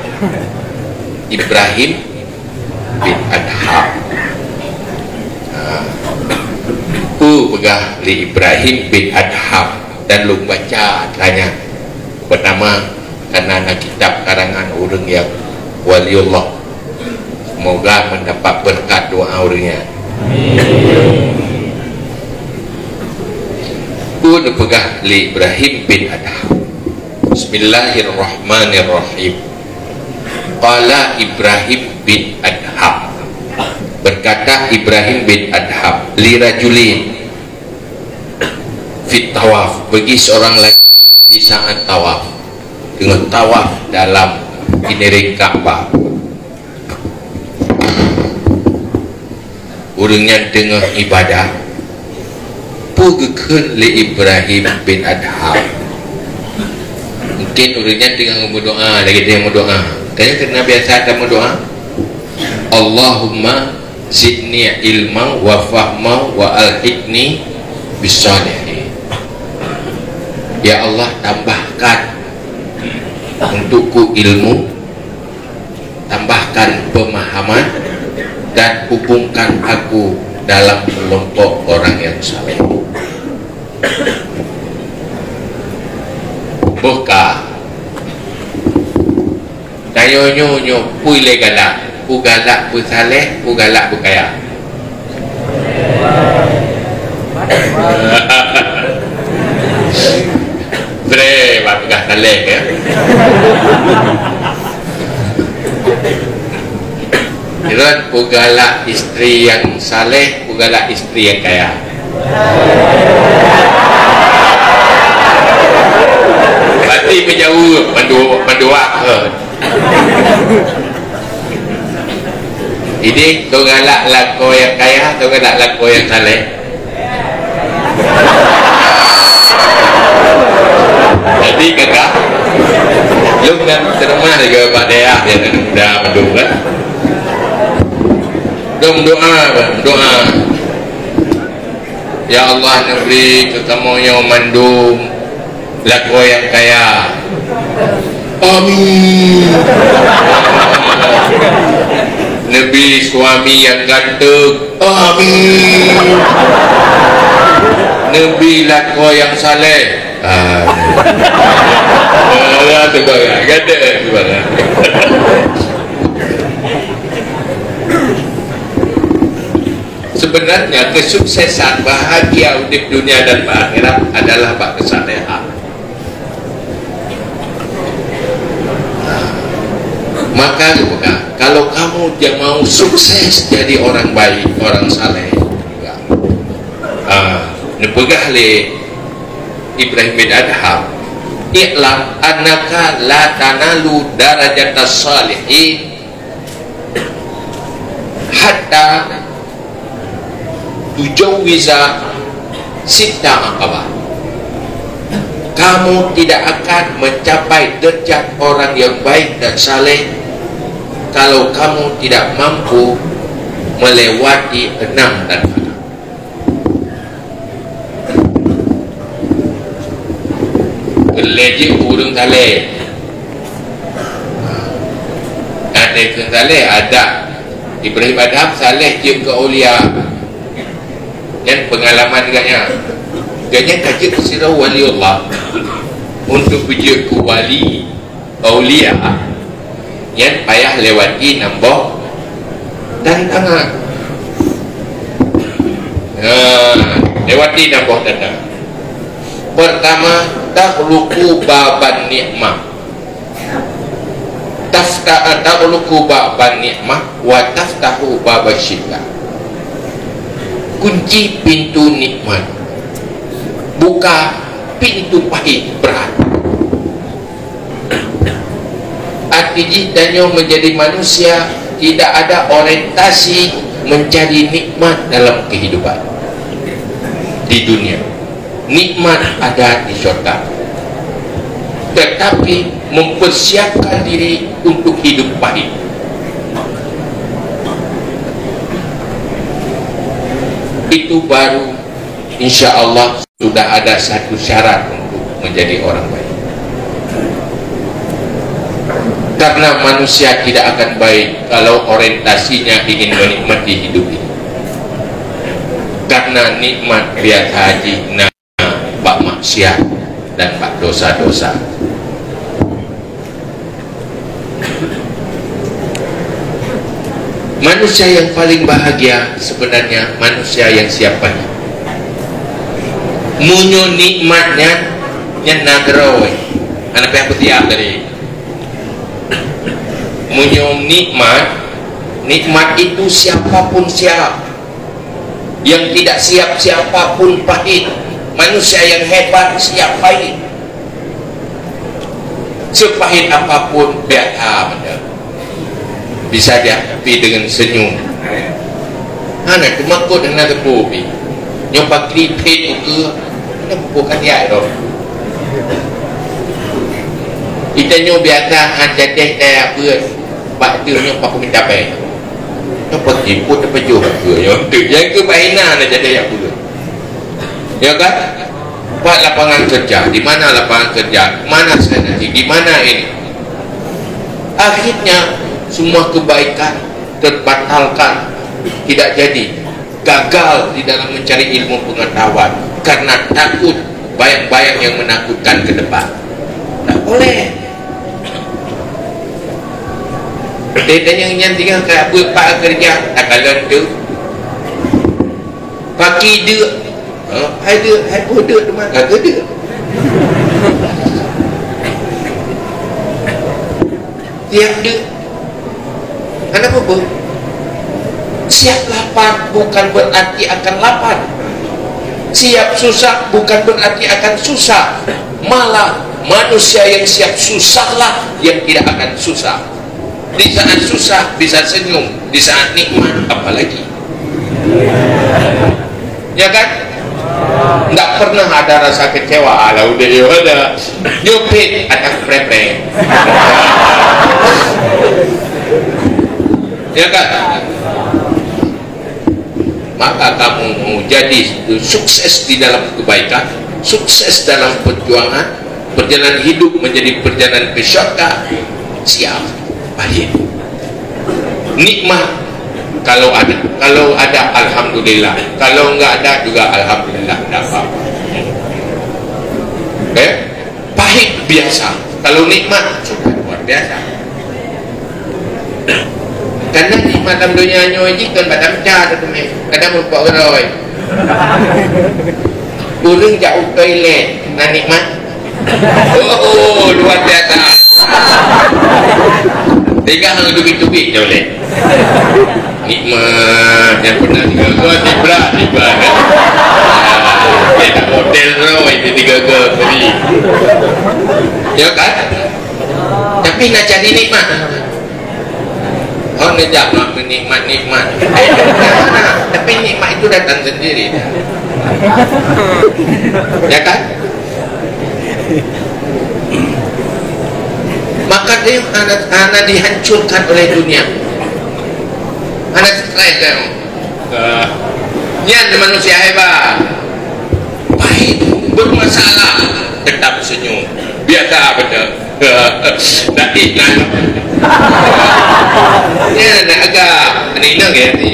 Ibrahim bin Adham. Pegah li Ibrahim bin Adham dan lu baca tanya pertama karena anak kitab karangan orang yang waliullah, semoga mendapat berkat doa orangnya. Pun pegah li Ibrahim bin Adham. Bismillahirrahmanirrahim. Qala Ibrahim bin Adham, berkata Ibrahim bin Adham li rajulin fit tawaf, bagi seorang lelaki di saat tawaf, dengan tawaf dalam kiniring Ka'bah, orangnya tengah ibadah, pugekeun li Ibrahim bin Adham. Mungkin orangnya tengah berdoa, lagi dia berdoa, kayaknya kena biasa ada berdoa, Allahumma zidni ilma wa fahma wa alhidni bisalihin. Ya Allah, tambahkan untukku ilmu, tambahkan pemahaman, dan hubungkan aku dalam kelompok orang yang saleh. Buka dayo-nyo puile galak, pu galak pu saleh, pu galak pu kaya. Bre, bakal saleh ya. Iran pugalak istri yang saleh, pugalak istri yang kaya. Berarti menjauh mendoak ke. Ini pugalak lako yang kaya, pugalak lako yang saleh. Jadi kakak lu dengan terima juga Pak Dea ya, dah mendung kan, doa ya Allah, negeri kekamunya mandum laku yang kaya, amin. Nabi suami yang ganteng, amin. Nabi laku yang saleh, sebenarnya kesuksesan bahagia hidup dunia dan akhirat adalah bak kesalehan. Maka kalau kamu dia mau sukses jadi orang baik, orang saleh, nepegah le Ibrahim bin Adham, i'lam annaka la tanalu darajatas salihin hatta tujawwiza sitta aqabah. Kamu tidak akan mencapai derajat orang yang baik dan saleh kalau kamu tidak mampu melewati 6 dan lejik urung saleh. Ada yang saleh ada. Ibrahim Adham saleh je ke aulia. Dan pengalaman ganya kaji kesira waliullah untuk pergi ke wali aulia yang payah lewati nambah tantangan. Lewati nambah tantangan. Pertama, takhluqu baban ni'mah, takhluqu baban ni'mah wa taftahu babas syiddah. Kunci pintu nikmat, buka pintu pahit berat. Artinya menjadi manusia tidak ada orientasi mencari nikmat dalam kehidupan di dunia. Nikmat ada di surga. tetapi mempersiapkan diri untuk hidup pahit. Itu baru insya Allah sudah ada satu syarat untuk menjadi orang baik. Karena manusia tidak akan baik kalau orientasinya ingin menikmati hidup ini. Karena nikmat biar haji, nah bak maksiat dan bak dosa-dosa. Manusia yang paling bahagia sebenarnya manusia yang siap pahit. Munyo nikmatnya nyenagroy. Anak yang tiap tadi. Munyo nikmat itu siapapun siap. Yang tidak siap siapapun pahit. Manusia yang hebat siap pahit. Sepahit apapun biar bisa dihadapi dengan senyum. Anak tu makut dengan tepupi. Nyoba klipit itu, ini bukan dia dong. Kita nyobiasa ada deh apa, pak tu nyoba aku minta pay. Nyoba kliput apa juga tu, yang tu bahina nak jadi apa? Ya kan? Pak lapangan kerja, di mana lapangan kerja? Mana saya nanti? Di mana ini? Akhirnya semua kebaikan terbatalkan, tidak jadi, gagal di dalam mencari ilmu pengetahuan karena takut bayang-bayang yang menakutkan ke depan. Tak boleh. Dan yang tinggal kayak apa kerja tak kalah tu pagi dia hai bodoh tu mah kagak dia tiap dia. Kenapa bu? Siap lapar bukan berarti akan lapar. Siap susah bukan berarti akan susah. Malah manusia yang siap susahlah yang tidak akan susah. Di saat susah bisa senyum, di saat nikmat apalagi. Ya kan? Tidak pernah ada rasa kecewa. Alah udah ya ada nyupit atas prepre. Ya kan? Maka kamu mau jadi sukses di dalam kebaikan, sukses dalam perjuangan, perjalanan hidup menjadi perjalanan ke syurga, siap pahit. Nikmat kalau ada alhamdulillah, kalau enggak ada juga alhamdulillah, tidak apa-apa. Pahit biasa, kalau nikmat sudah luar biasa. Karena di malam dunia nyoji kan badam cat tu meh. Kadang membuat roy. Urang jauh toilet, nak nikmat. Oh, luar biasa. Tiga hang duit-duit toilet. Nikmat yang pernah tiga tiba kan. Dia tak hotel roy tiga beri. Ya kan? Tapi nak cari nikmat. Orang ngejak nak nikmat-nikmat. Tapi nikmat itu datang sendiri. Ya kan? Maka dia anak dihancurkan oleh dunia. Anak stres kan? Ini ada manusia hebat. Pahit, bermasalah, tetap senyum. Biasa betul. Tak iklan. Ya, nak agak nina ke ni.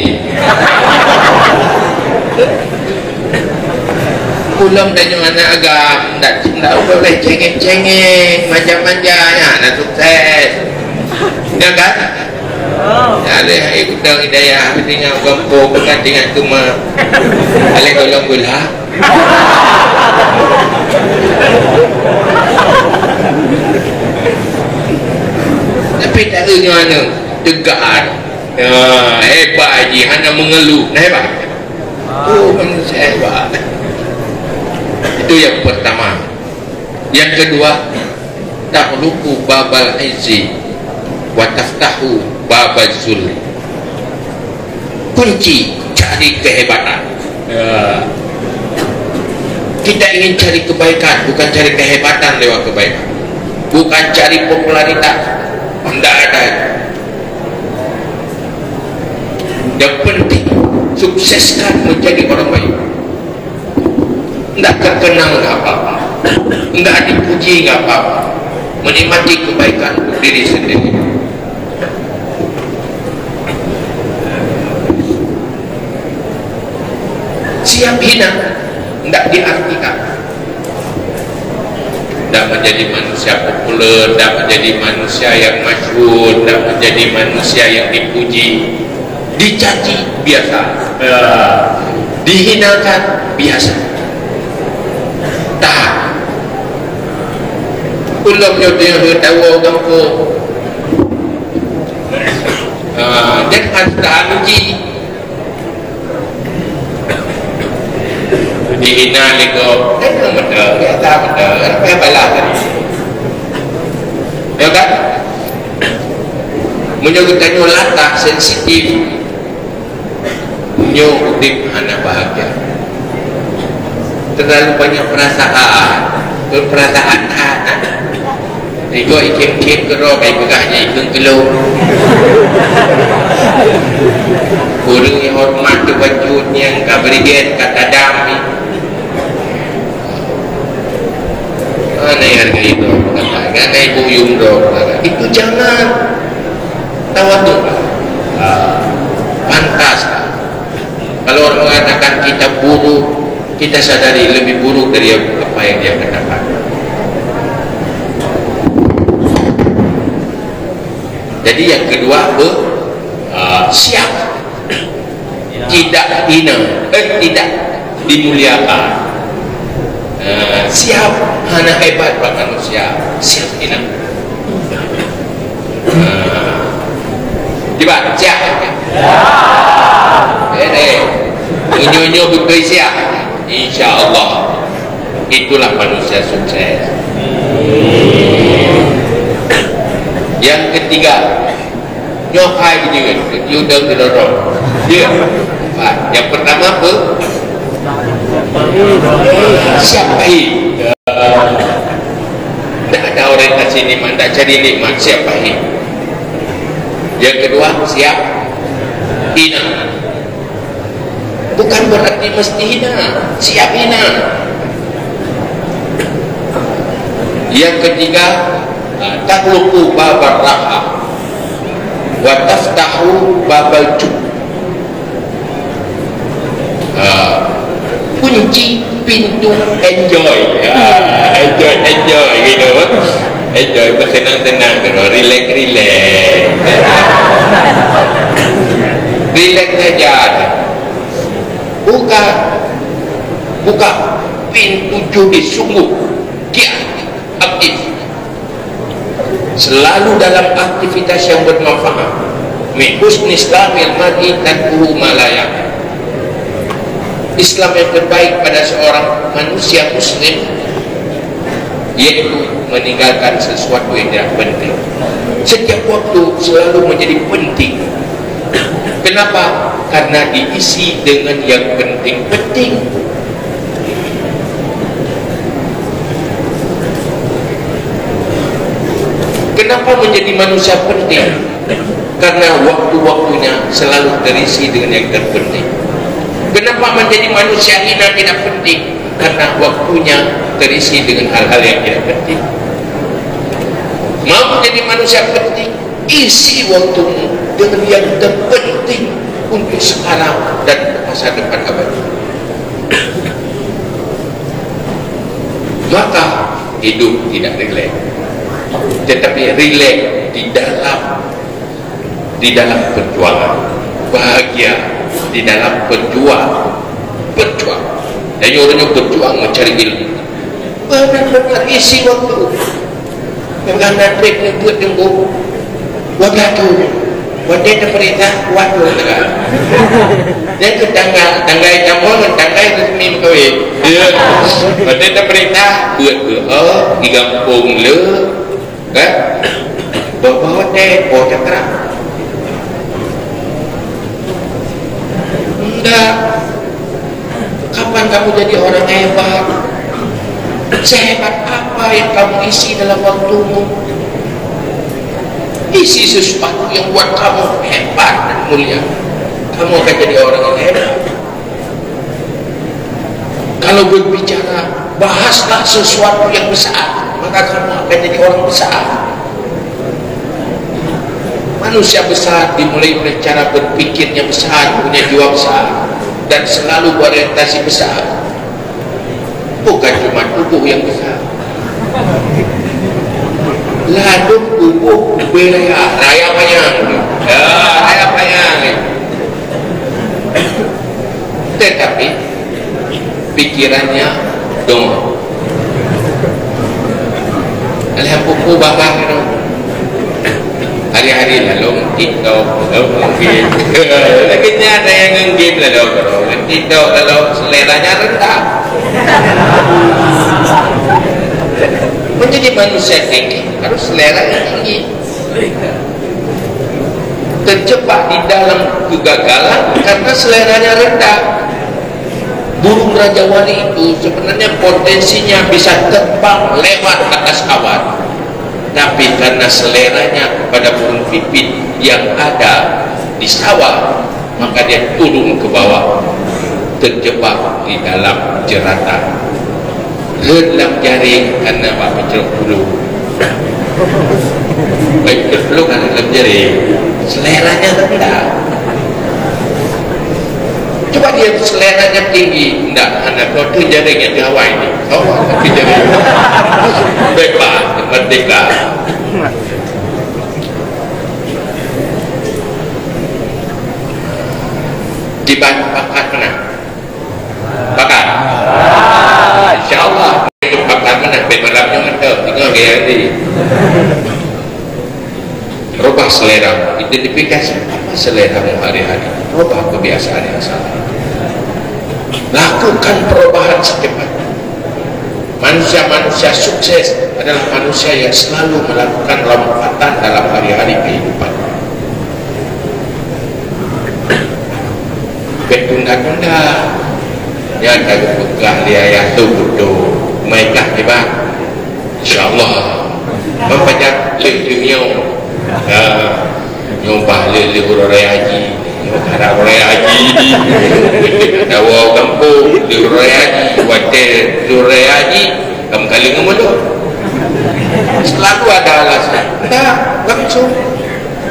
Pulang dan yang anak agak tak boleh cengeng-cengeng manja-manjanya nak sukses. Ya kan? Ada yang udang hidayah dengan gampo bukan dengan tu mah. Alih tolong gula. Tapi tak ada mana tegar. Hebat je hanya mengeluh. Hebat. Oh, manusia hebat. Itu yang pertama. Yang kedua, tahluku babal izzi wa taftahu babal zulmi. Kunci cari kehebatan. Kita ingin cari kebaikan, bukan cari kehebatan lewat kebaikan. bukan cari popularitas, tidak ada. Yang penting sukseskan menjadi orang baik. Tidak terkenal nggak apa-apa, tidak dipuji nggak apa-apa, menikmati kebaikan untuk diri sendiri. Siap hina, tidak diartikan. Tidak menjadi manusia populer, tidak menjadi manusia yang masyhur, tidak menjadi manusia yang dipuji, dicaci biasa, dihinakan biasa. Tak, belum dia tahu kampung, dan tak uji. Dihina lego, kan benda, ya tak benda, apa yang balas tadi, ya kan? Menyebut tanya latah sensitif, nyuruh anak bahagia, terlalu banyak perasaan anak. Ego ikim-kim kerok, begahnya ikan kelur. Kurang yang hormat tu wajudnya, kaberigen kata dami. Mana yang harga itu? Kata ibu yumdo. Itu jangan tawaduk. Pantas. Kalau orang mengatakan kita buruk, kita sadari lebih buruk dari apa yang dia katakan. Jadi yang kedua, siap, tidak hina, tidak dimuliakan. Siap, hana hebat pak manusia, siap hina. Coba siap. Nyo betul siap. Insya Allah itulah manusia sukses. Yang ketiga, nyokai gini, yudang kedorong. Dia, yang pertama apa? Siapa ini? Tidak ada orientasi nikmat, tidak cari nikmat. Siapa ini? Yang kedua, siap hina. Bukan berarti mesti hina, siap hina. Yang ketiga, takhluqu babal raha wa taftahu babal jub. Kunci pintu enjoy, enjoy gitu, enjoy bersenang-senang gitu, relax saja. Buka pintu judi sungguh, giat, aktif, selalu dalam aktivitas yang bermanfaat. Min husni islamil mar'i tarkuhu ma la ya'ni. Islam yang terbaik pada seorang manusia muslim yaitu meninggalkan sesuatu yang tidak penting. Setiap waktu selalu menjadi penting. Kenapa? Karena diisi dengan yang penting-penting. Kenapa menjadi manusia penting? Karena waktu-waktunya selalu terisi dengan yang terpenting. Kenapa menjadi manusia hina tidak penting? Karena waktunya terisi dengan hal-hal yang tidak penting. Mau menjadi manusia penting, isi waktumu dengan yang terpenting untuk sekarang dan masa depan abadi. Maka hidup tidak rileks, tetapi rileks di dalam perjuangan, bahagia di dalam berjuang. Dan orangnya berjuang mencari ilmu, benar-benar isi waktu. Jangan nanti buat tunggu waktu Wadai perintah waktu tengah. Dan ke tanggai campur, tanggai resmi berkawin. Wadai perintah buat ke gampung le, kan? Bawa teh, bawa terang. Enggak. Kapan kamu jadi orang hebat? Sehebat apa yang kamu isi dalam waktumu? Isi sesuatu yang buat kamu hebat dan mulia, kamu akan jadi orang yang hebat. Kalau berbicara, bahaslah sesuatu yang besar, maka kamu akan jadi orang besar. Manusia besar dimulai oleh cara berpikirnya besar, punya jiwa besar, dan selalu berorientasi besar. Bukan cuma tubuh yang besar. Ladung tubuh beraya, raya panjang, ya, raya panjang. Tetapi pikirannya dong. Alhamdulillah bahkan hari-hari lalu TikTok, lalu lagi ada yang game lalu TikTok, lalu seleranya rendah. Menjadi manusia tinggi harus selera yang tinggi. Terjebak di dalam kegagalan karena seleranya rendah. Burung Raja Wali itu sebenarnya potensinya bisa terbang lewat atas awan, tapi karena seleranya kepada burung pipit yang ada di sawah, maka dia turun ke bawah, terjebak di dalam jeratan, dalam jaring karena apa ceruk bulu. Baik bulu kan dalam jaring, seleranya rendah. Coba dia seleranya tinggi, enggak, anak kau tu jaringnya di Hawaii ni, kau tapi jaring bebas, merdeka. Di bakat mana? Bakat. InsyaAllah itu bakat mana? Beberapa yang ada, tinggal gaya ni. Rubah selera, identifikasi apa seleramu hari-hari, rubah kebiasaan yang salah. Lakukan perubahan secepatnya. Manusia-manusia sukses adalah manusia yang selalu melakukan lompatan dalam hari-hari kehidupan. Betunda-tunda yang ada buka liayah tu butuh mereka hebat. InsyaAllah membaca dunia nyobah le raya haji, ada raya haji ada wau kampung le raya haji, hotel le raya haji, kamu kali ngemulu selalu ada alasan. Nah, langsung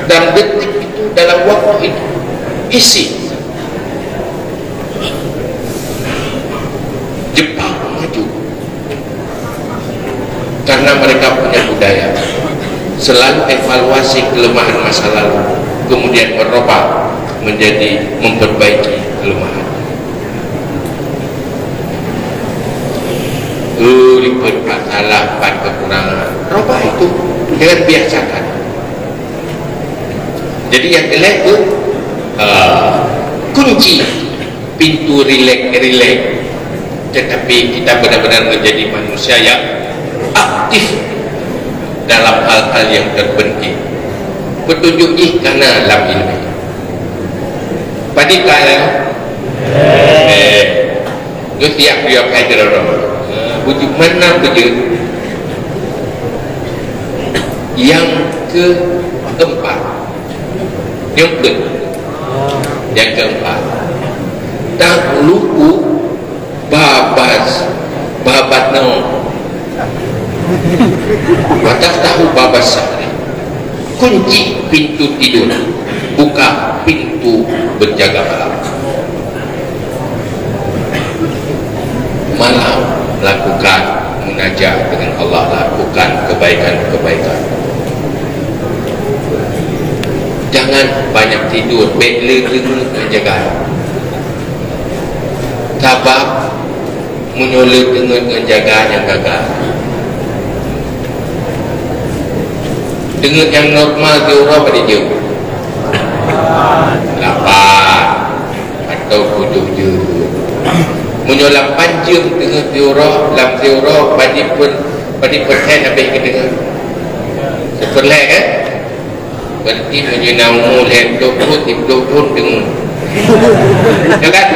dalam detik itu, dalam waktu itu isi. Jepang maju karena mereka punya budaya selalu evaluasi kelemahan masa lalu, kemudian berubah menjadi memperbaiki kelemahan. Lipat masalah, kekurangan, rubah itu dengan biasakan. Jadi yang jelek itu kunci pintu rileks, tetapi kita benar-benar menjadi manusia yang aktif dalam hal-hal yang terpenting. Petunjuk karena dalam ilmu pada kala itu tiap dia kader bujuk mana bujuk yang keempat, yang keempat tak lupa babat no batas tahu babas sehari. Kunci pintu tidur, buka pintu berjaga malam. Malam lakukan munajat dengan Allah, lakukan kebaikan-kebaikan. Jangan banyak tidur, bela-bela menjaga. Tabak menyulut dengan menjaga yang gagal. Dengan yang normal diorang pada jauh 8 atau 7 je menyulam panjang dengan diorang dalam diorang pada persen habis ke dengar seperlek berarti menyunamu laptop pun dengar ya kan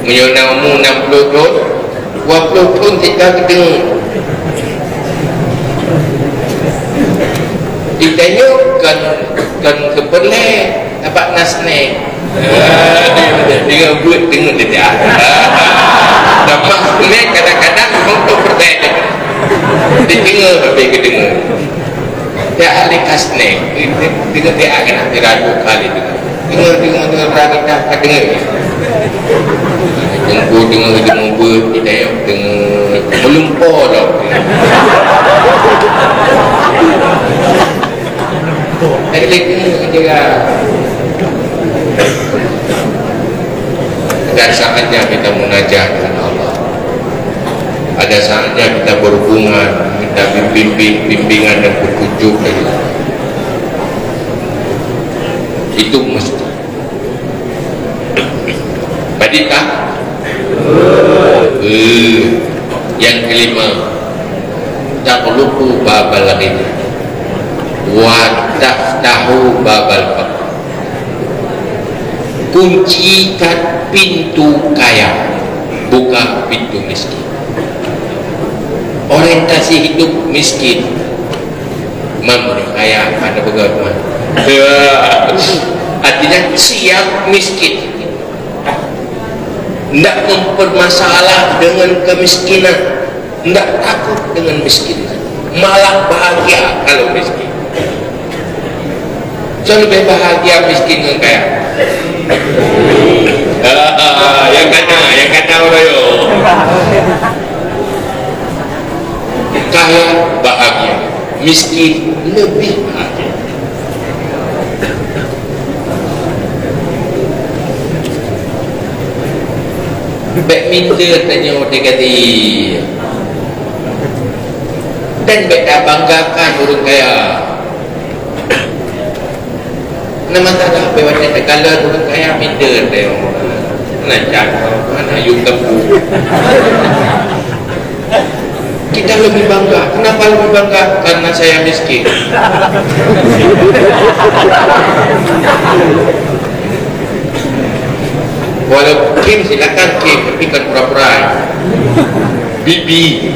menyunamu 60 tahun 20 pun tidak kedengar. Ditanya kan keperleh dapat nasne. Dia buat dengar dia. Dapat ni kadang-kadang untuk bertanya. Didengar tapi kedengar. Dia ahli kasne. Dia akan diragu kali dengar ragu tak dengar. Tunggu dengar buat dia dengar melumpur dah. Ada saatnya kita munajat dengan Allah. Ada saatnya kita berhubungan, kita bimbingan dan petunjuk dari Allah. Itu mesti. Tadi tak? Yang kelima, taqlubu babal ghina wa taftahu babal faqr. Kuncikan pintu kaya, buka pintu miskin. Orientasi hidup miskin, memberi kaya pada bagaimana? Artinya siap miskin, tidak mempermasalah dengan kemiskinan, tidak takut dengan miskin, malah bahagia kalau miskin. So lebih bahagia miskin dengan kaya. Yang kata orang yo. Kaya bahagia, miskin lebih bahagia. Badminton tanya orang kata dan beda banggakan orang kaya. Nama tak ada apa yang ada kalau orang kaya minder dia lancar mana yuk tepu. Kita lebih bangga. Kenapa lebih bangga? Karena saya miskin. Walau Kim silakan Kim, tapi kan pura-pura. Bibi.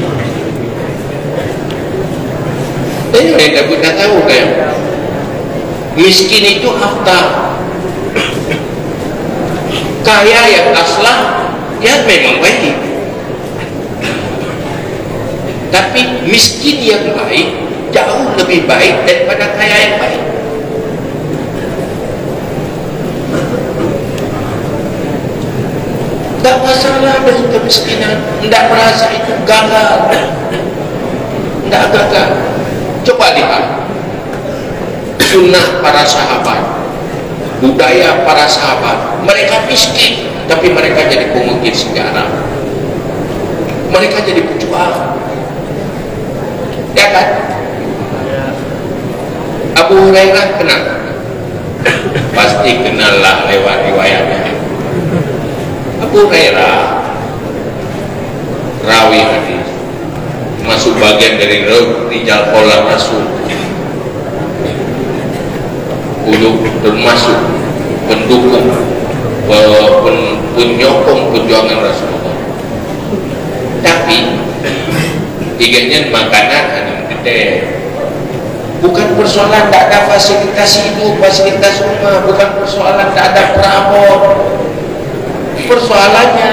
Saya tidak tahu kayak miskin itu harta, kaya yang aslah ya memang baik, tapi miskin yang baik jauh lebih baik daripada kaya yang baik. Tak masalah dengan kemiskinan, tidak merasa itu gagal, tidak gagal. Coba lihat sunnah para sahabat, budaya para sahabat. Mereka miskin tapi mereka jadi pengukir sejarah, mereka jadi pejuang, ya kan? Abu Hurairah kenal, pasti kenal lah lewat riwayatnya. Abu Hurairah rawi hadis, masuk bagian dari rijal qaula Rasul, termasuk pendukung, penyokong perjuangan Rasulullah. Tapi tiganya makanan ada gede. Bukan persoalan tak ada fasilitas hidup, fasilitas rumah, bukan persoalan tak ada perabot. Persoalannya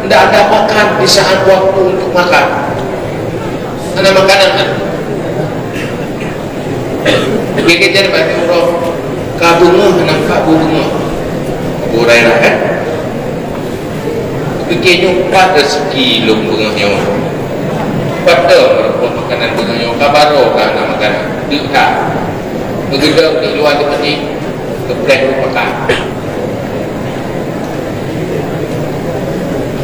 tidak ada makan di saat waktu untuk makan. Ada makanan kan? Kejar bagi orang kabungu nampak bunga. Abu Hurairah kan? Bikinnya pada sekilo bunganya. Pada merupakan makanan bunganya. Kabaro kan nama makanan. Tidak. Begitu di luar seperti kebrek makan.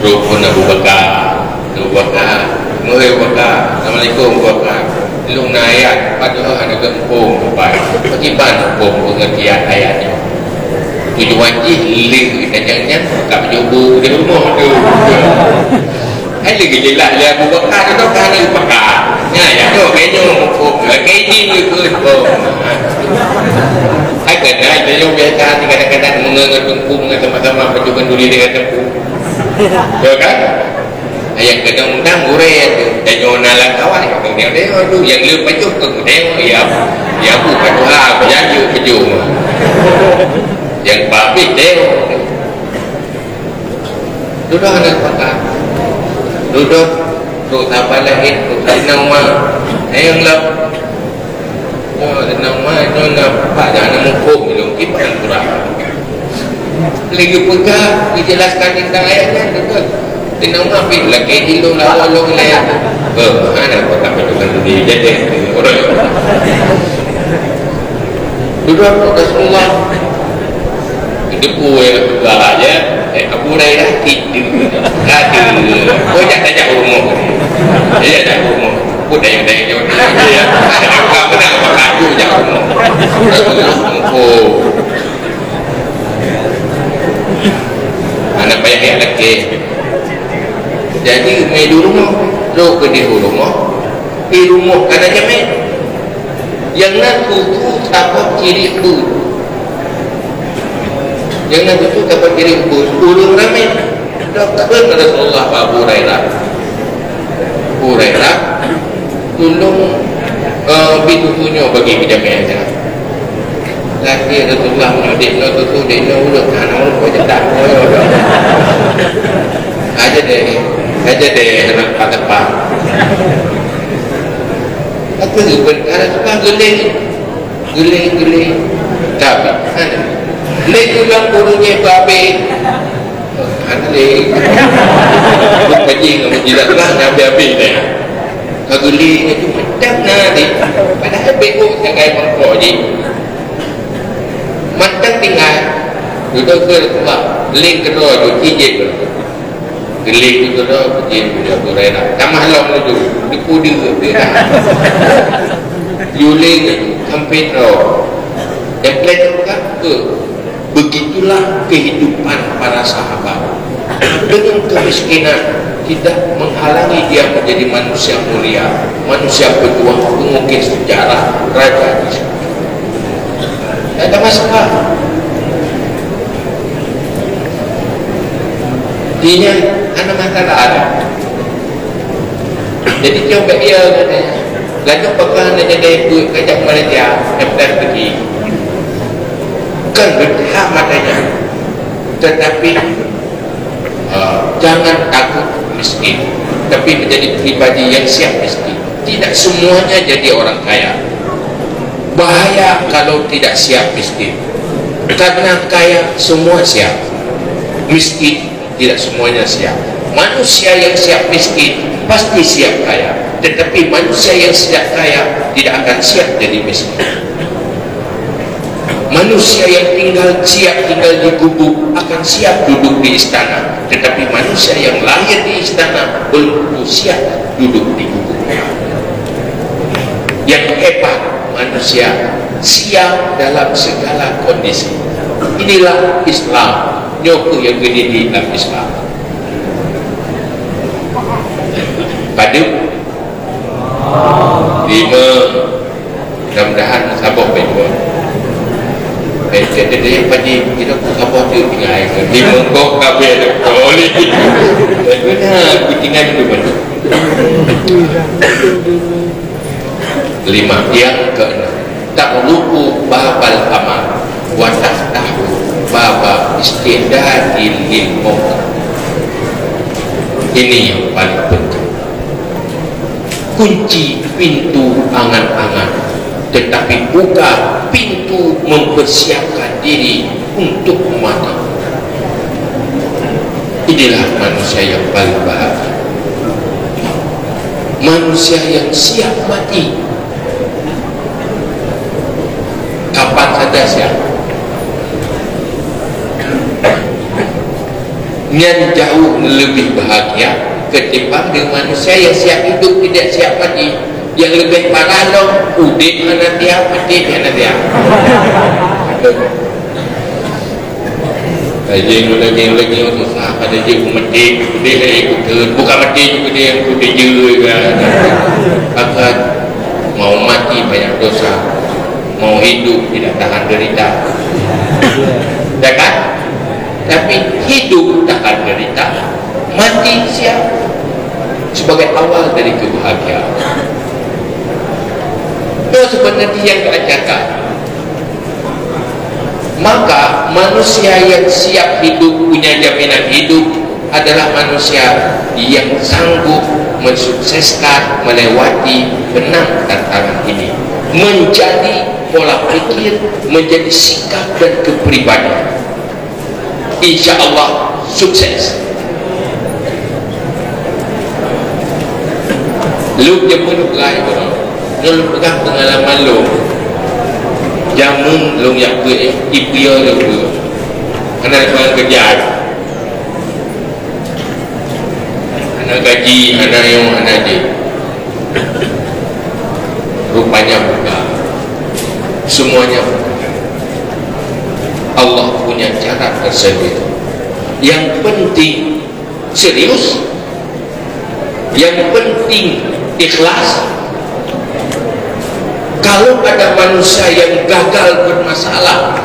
Rukun Abu Bakar, Abu Bakar, Abu Bakar, Assalamualaikum Abu Bakar. Lu naik pada ada gempung baik. Bagaimana pengertian ayatnya? Tujuan ini dan jangan tak menjumpa di rumah tu. Hai lagi jelas dia Abu Bakar tu kan Abu Bakar. Ya tu kayaknya mukuk lagi ni tu. Hai kena dia biasa kadang-kadang mengenai gempung sama-sama perjuangan dulu dengan gempung. Ya kan? yang kadang-kadang gurih tu dan nyonalan kawan dia tu yang lu pajuk ke dia ya bukan Tuhan berjaya pejung yang babit dia duduk anak pakai duduk tu apa lahir tu tenang mah yang lap tenang mah nyona pak jangan mukuk belum kipan kurang lagi pegang dijelaskan tentang ayatnya betul tenang mah pi lagi hilang lalu layak mana pakai pejukan dia jadi orang duduk Rasulullah debu yang kedua aja Abu Hurairah tidur kau jangan umum dia jangan umum aku dah yang jauh dia kau menang apa kadu jangan umum anak banyak yang lagi jadi main di rumah lo ke di rumah kan aja main yang nak tutup tak kiri tu jangan itu dapat kirim ulung ramai dokter Rasulullah Abu Hurairah tolong bitutunya bagi kijamnya aja lagi Rasulullah menyudik tutup dia ulung anak ulung kau jetak aja deh anak pak aku ada suka geling tapi ada lagi ulang burungnya babi ada lagi bukan jing menjilat lah nabi ni kaguling itu macam nanti padahal bego jangan mengkau je macam tinggal duduk ke rumah link kedua tu kijik geling tu kedua kijik dia berera tamah long tu dipudi dia yuling sampai roh yang kelihatan kan ke begitulah kehidupan para sahabat dengan kemiskinan tidak menghalangi dia menjadi manusia mulia, manusia pejuang, pengukir sejarah, raja. Tidak ada masalah. Dia anak masalah ada. Jadi coba dia katanya, lalu pegang dia jadi ikut kajak Malaysia, daftar pergi. Bukan berhak matanya, tetapi jangan takut miskin, tapi menjadi pribadi yang siap miskin. Tidak semuanya jadi orang kaya. Bahaya kalau tidak siap miskin, karena kaya semua siap, miskin tidak semuanya siap. Manusia yang siap miskin pasti siap kaya, tetapi manusia yang siap kaya tidak akan siap jadi miskin. Manusia yang siap tinggal di gubuk akan siap duduk di istana, tetapi manusia yang lahir di istana belum siap duduk di gubuk. Yang hebat manusia siap dalam segala kondisi. Inilah Islam, nyoku yang gede di dalam Islam. Pada 5 mudah-mudahan sabuk baik-baik. Jadi dia pagi kita apa tu tinggal di mongkok kabel boleh benar tinggal itu benar 5 yang ke-6 tak lupu babal amal wa tahtahu baba istidadil lil munkar. Ini yang paling penting, kunci pintu angan-angan, tetapi buka pintu mempersiapkan diri untuk mati. Inilah manusia yang paling bahagia, manusia yang siap mati kapan saja siap. Yang jauh lebih bahagia ketimbang dengan manusia yang siap hidup tidak siap mati. Yang lebih parah loh, udik mana dia, mati mana dia. Lagi untuk sahabat dia mati, dia ikut bukan mati juga dia yang ikut dia juga. Akan mau mati banyak dosa, mau hidup tidak tahan derita. Ya kan? Tapi hidup tahan derita, mati siap. sebagai awal dari kebahagiaan. Itu sebenarnya yang diajarkan. Maka manusia yang siap hidup, punya jaminan hidup, adalah manusia yang sanggup mensukseskan, melewati, menang tantangan ini, menjadi pola pikir, menjadi sikap dan kepribadian. Insya Allah sukses. Lu jemput pegang lu pegang pengalaman lu, jamun lu yang ke IPA lu, anak orang kerja, anak gaji, anak yang anak di, rupanya bukan, semuanya bukan. Allah punya cara tersendiri. Yang penting serius, yang penting ikhlas. Kalau ada manusia yang gagal bermasalah,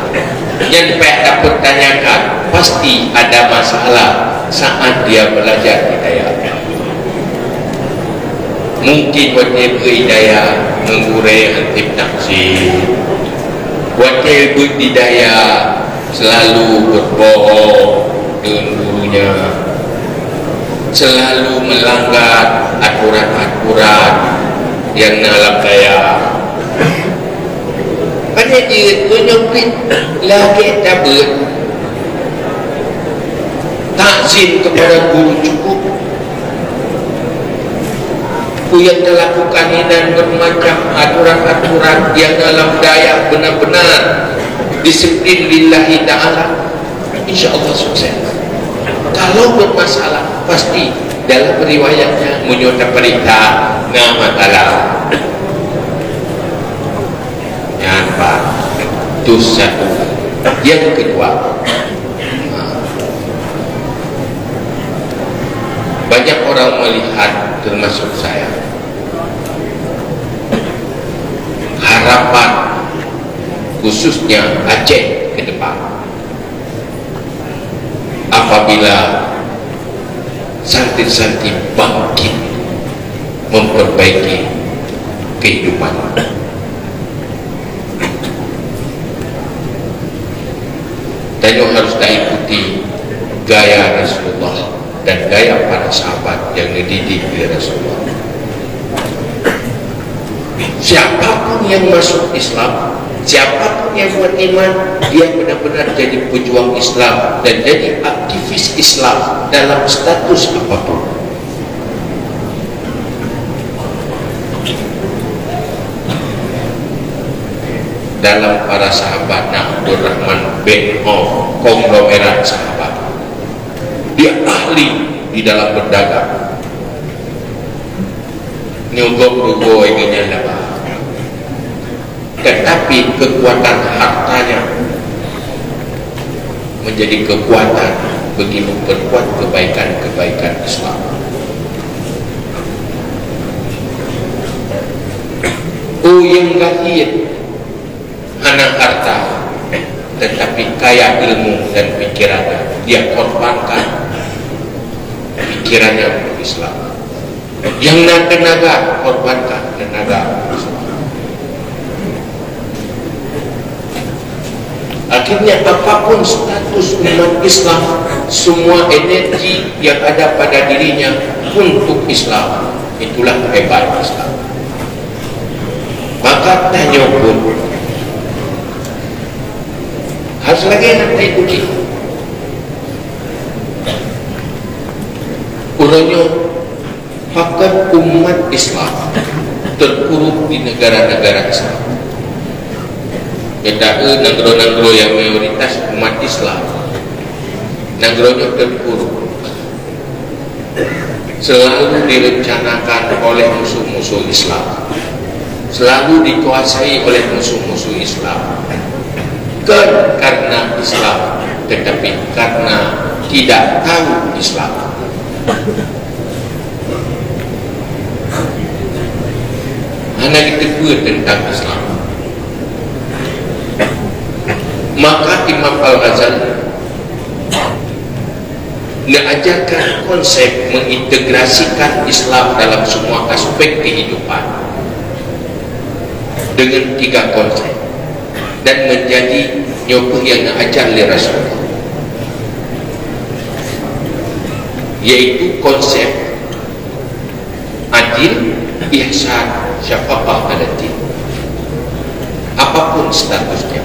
yang dapat pertanyakan, pasti ada masalah saat dia belajar hidayah. Mungkin waktu hidayah mengurai hantip nafsi, waktu hidayah selalu berbohong dengan gurunya, selalu melanggar aturan-aturan yang dalam daya. Pada dia menyempit lagi tabut, takzim kepada guru cukup. Yang dilakukan dan bermacam aturan-aturan yang dalam daya benar-benar disiplin lillahi ta'ala, insya Allah sukses. Kalau bermasalah, pasti dalam riwayatnya menyota perintah nama ta'ala. Nampak? Itu satu. Yang kedua, banyak orang melihat, termasuk saya, harapan khususnya Aceh ke depan apabila santri-santri bangkit memperbaiki kehidupan. Dan yang harus diikuti gaya Rasulullah dan gaya para sahabat yang dididik oleh Rasulullah. Siapapun yang masuk Islam, siapapun yang beriman, dia benar-benar jadi pejuang Islam dan jadi aktivis Islam dalam status apapun. Dalam para sahabat, Abdurrahman bin Auf, konglomerat sahabat, dia ahli di dalam berdagang, nyogok-nyogok ingin lah, tetapi kekuatan hartanya menjadi kekuatan bagi memperkuat kebaikan-kebaikan Islam. Yang lahir anak harta, tetapi kaya ilmu dan pikirannya, dia korbankan pikirannya untuk Islam. Yang tenaga, korbankan tenaga Islam. Akhirnya apapun status umat Islam, semua energi yang ada pada dirinya untuk Islam, itulah hebat Islam. Maka tanya pun harus lagi nak ikuti. Urangnya fakat umat Islam terpuruk di negara-negara Islam. Kita negara-negara yang mayoritas umat Islam, negaranya terpuruk, selalu direncanakan oleh musuh-musuh Islam, selalu dikuasai oleh musuh-musuh Islam. Bukan karena Islam, tetapi karena tidak tahu Islam. Hanya ditegur tentang Islam. Maka Imam Al-Ghazali mengajarkan konsep mengintegrasikan Islam dalam semua aspek kehidupan dengan 3 konsep, dan menjadi nyoba yang ajar oleh Rasulullah, yaitu konsep adil, ihsan, syafaqah ala din, apapun statusnya.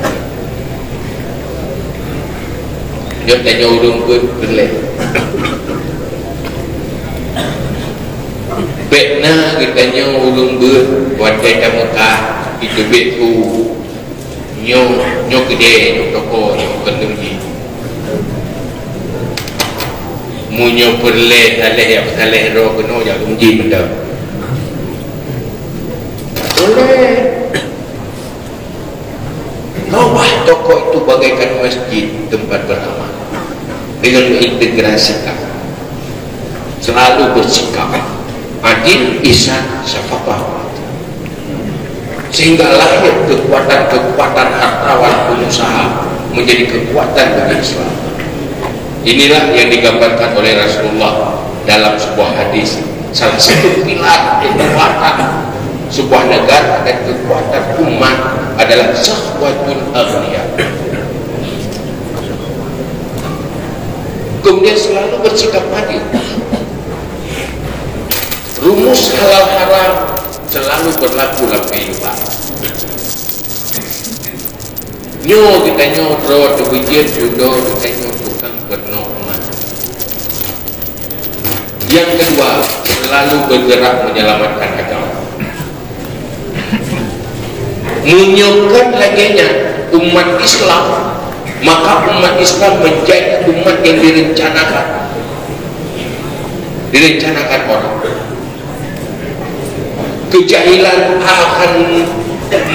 Dia tanya ulung berleh Bekna kitanya ulung buat kaya Mekah itu betu nyo gede nyo toko nyo kendungi munyo berleh taleh roh keno ya kunci benda boleh. Bawah toko itu bagaikan masjid, tempat beramal, dengan mengintegrasikan, selalu bersikap adil, ihsan, syafaqah, sehingga lahir kekuatan-kekuatan hartawan pengusaha menjadi kekuatan bagi Islam. Inilah yang digambarkan oleh Rasulullah dalam sebuah hadis. Salah satu pilar kekuatan sebuah negara dan kekuatan umat adalah sahwatul aghniya. Kemudian selalu bersikap adil. Rumus halal haram selalu berlaku dalam kehidupan. Nyo kita nyodro tujuan jodoh kita tukang bernorma. Yang kedua, selalu bergerak menyelamatkan agama. Menyokong laginya umat Islam, maka umat Islam menjadi umat yang direncanakan orang. Kejahilan akan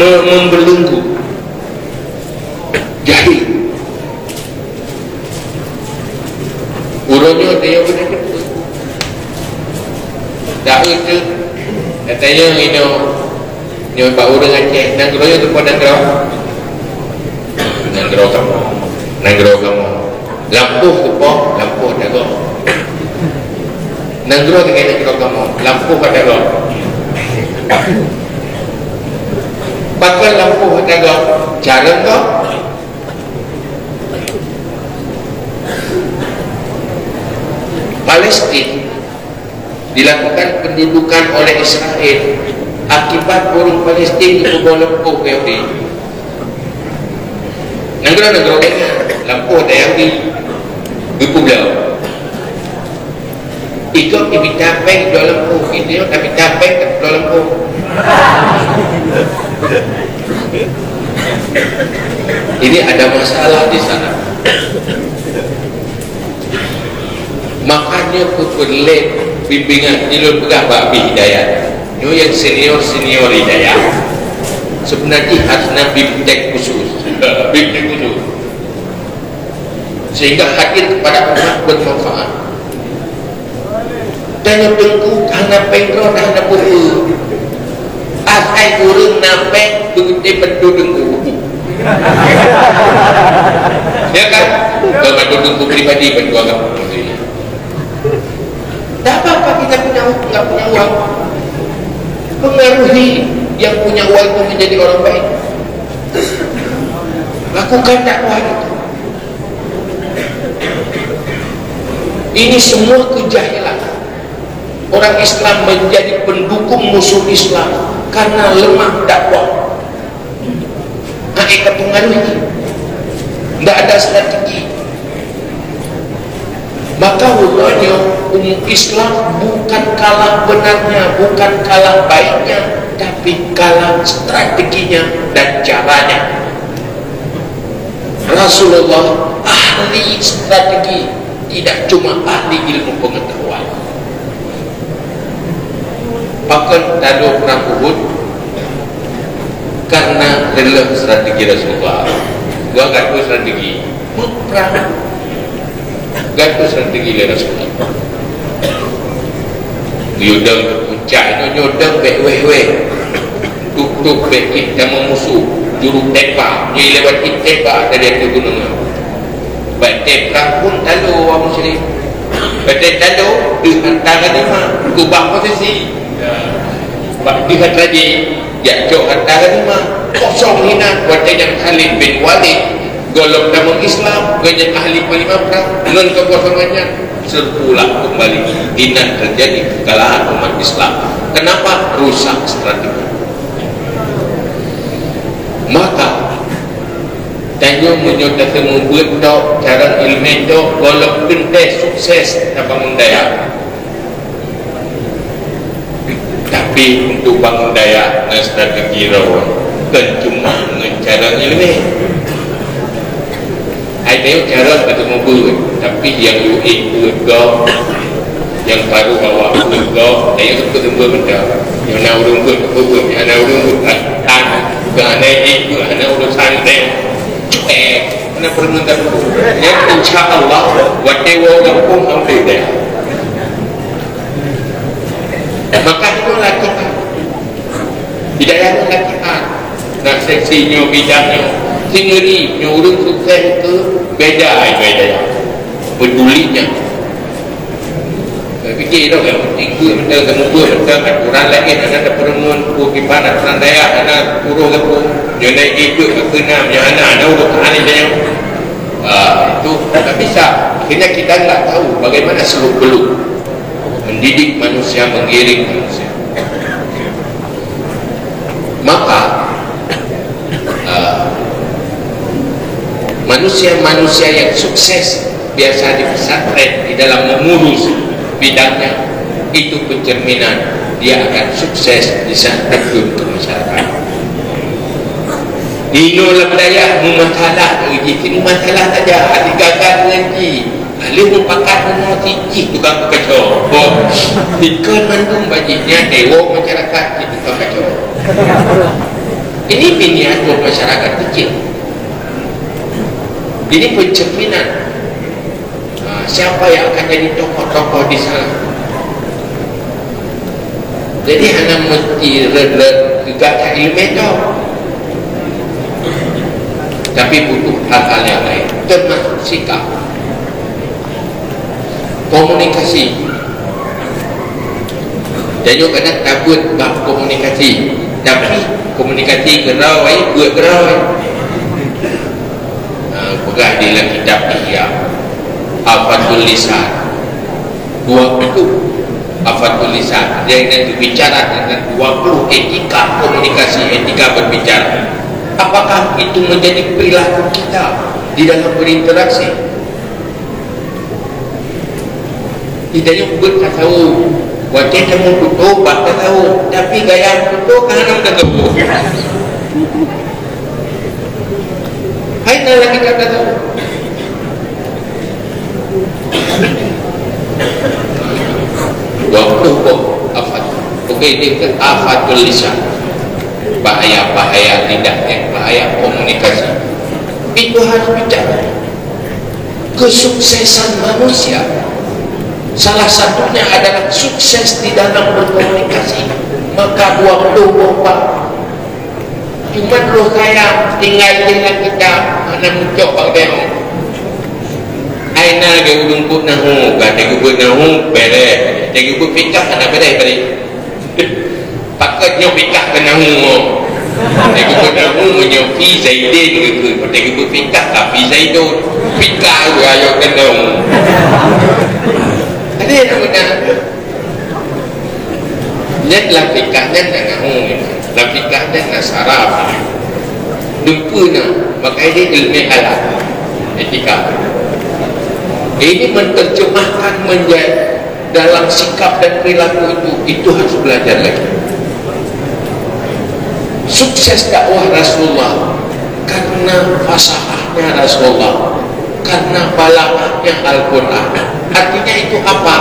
membelenggu, jahil. Urutnya dia benar tak itu katanya ini nyoy Pak Urang Aceh nanggroyo tu pada nanggro kamu lampuh tu po lampuh dago nanggro dengan nangro kamu lampuh pada dago pakai lampuh dago cara kau Palestina dilakukan pendudukan oleh Israel akibat burung Palestina itu bawa lampuh ke Yahudi. Negara-negara dengan lampuh ada Yahudi berpulau. Ikut ibi capek jual lampuh, itu tapi capek tak jual lampuh. Ini ada masalah di sana. Makanya kukulit bimbingan ilmu pegawai hidayah. Itu yang senior hidayah sebenarnya harusnya bimbing khusus sehingga hadir kepada umat bermanfaat. Dan yang tengku hanya pengkau dan hanya buku asai kurung napek begitu penduduk ya kan kalau penduduk pribadi berjuang tak apa-apa kita nggak punya uang, pengaruhi yang punya uang itu menjadi orang baik, lakukan dakwah itu. Ini semua kejahilan. Orang Islam menjadi pendukung musuh Islam karena lemah dakwah. Mereka pengaruhi, tidak ada strategi. Maka rupanya umat Islam bukan kalah benarnya, bukan kalah baiknya, tapi kalah strateginya dan caranya. Rasulullah ahli strategi, tidak cuma ahli ilmu pengetahuan. Bahkan dalam perang Uhud karena lelah strategi Rasulullah, gua gak tahu strategi perang. Gantu strategi le Rasulullah. Yudang puncak nyodang bek-weh-weh. Tuk-tuk bek kita memusuh juru tembak, ni lewat tembak dari atas gunung. Baik tembak pun lalu orang muslim. Pada lalu di antara ni mah kubah posisi di tadi jatuh antara ni mah kosong hina wajah yang Khalid bin Walid golok nama Islam banyak ahli palimah perang dengan kekosongannya serpulah kembali hina terjadi kekalahan umat Islam. Kenapa? Rusak strategi. Maka tanya menyota temu buat dok cara ilmu dok golok penting sukses tak bangun daya. Tapi untuk bangun daya dengan strategi rawan kan cuma dengan cara ilmu. Ada cara ketemu buat tapi yang itu dok yang baru bawa buat saya ketemu benda yang nak urung buat yang nak urung buat bukan itu hanya urusan deh cuek mana permintaan yang insyaAllah wadewa kampung hampir deh maka itulah kita hidayahlah kita nak seksinya bidangnya sendiri nyurung sukses itu beda pedulinya fikir tau yang penting kita kemudian kita aturan lagi ada perempuan kukipan aturan daya ada kurung aku yang itu kena yang ada udah kehani dia itu tak bisa akhirnya kita nggak tahu bagaimana seluk beluk mendidik manusia menggiring manusia maka manusia-manusia yang sukses biasa di pesantren di dalam mengurus bidangnya itu pencerminan dia akan sukses di saat terjun ke masyarakat. Dino lemdaya masalah ini masalah saja hati gagal mengaji ahli mempakat mengaji tukang kacau ikut mandung bajinya dewa masyarakat itu tukang kacau ini miniatur masyarakat kecil ini pencerminan siapa yang akan jadi tokoh-tokoh di sana. Jadi anak mesti juga ilmu itu tapi butuh hal-hal yang lain termasuk sikap komunikasi dan juga kadang takut bab komunikasi tapi komunikasi gerawai buat gerawai pegah di dalam kitab Ihya Afatul Lisan 20 Afatul Lisan dia nanti bicara dengan 20 etika komunikasi etika berbicara apakah itu menjadi perilaku kita di dalam berinteraksi tidak yang buat tak tahu wajah kamu tutup tak tahu tapi gaya tutup karena tak tahu hai lagi kata tahu waktu kok afat oke ini kan afatul lisan bahaya-bahaya lidahnya bahaya komunikasi itu harus bicara kesuksesan manusia salah satunya adalah sukses di dalam berkomunikasi maka waktu bapak cuma lo saya tinggal kita mana mencoba demo aina ke udung pun nahu kata gubut nahu bere jadi gubut pikah anak bere bere pakatnya pikah ke nahu jadi gubut nahu menyopi zaidin gitu jadi gubut pikah tapi zaidun pikah ayo ke nahu ada yang namanya lihatlah pikahnya dan nahu lah pikahnya dan saraf dumpuna makanya dia ilmi halal etika ini menerjemahkan menjadi dalam sikap dan perilaku itu harus belajar lagi sukses dakwah Rasulullah karena fasahahnya Rasulullah karena balaghahnya Al-Quran artinya itu apa?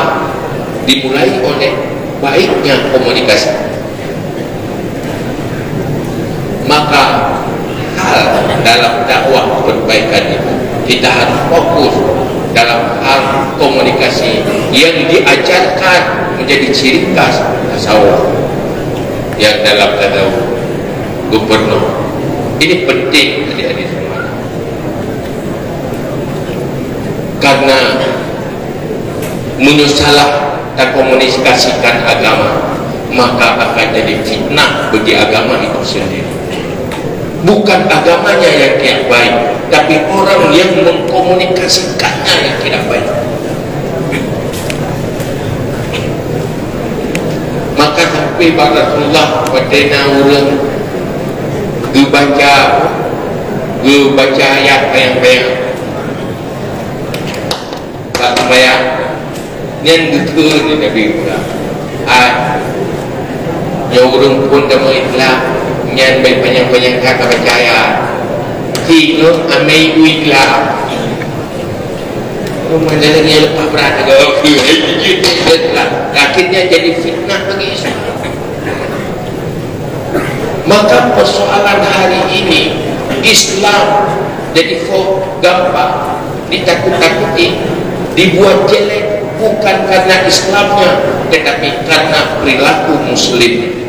Dimulai oleh baiknya komunikasi maka hal dalam dakwah perbaikan itu kita harus fokus dalam hal komunikasi yang diajarkan menjadi ciri khas tasawuf yang dalam tasawuf gubernur ini penting adik-adik semua karena menyesalah dan komunikasikan agama, maka akan jadi fitnah bagi agama itu sendiri. Bukan agamanya yang tidak baik, tapi orang yang mengkomunikasikannya yang tidak baik. Maka sampai Rasulullah pada orang baca ayat bayang-bayang tak bayang yang betul ni Nabi pula yang orang pun dah mengikhlas yang banyak-banyak kata percaya kilo amai uiklah rumah jalan yang lepas berat akhirnya jadi fitnah bagi Islam. Maka persoalan hari ini Islam jadi gampang ditakut-takuti, dibuat jelek, bukan karena Islamnya tetapi karena perilaku muslim.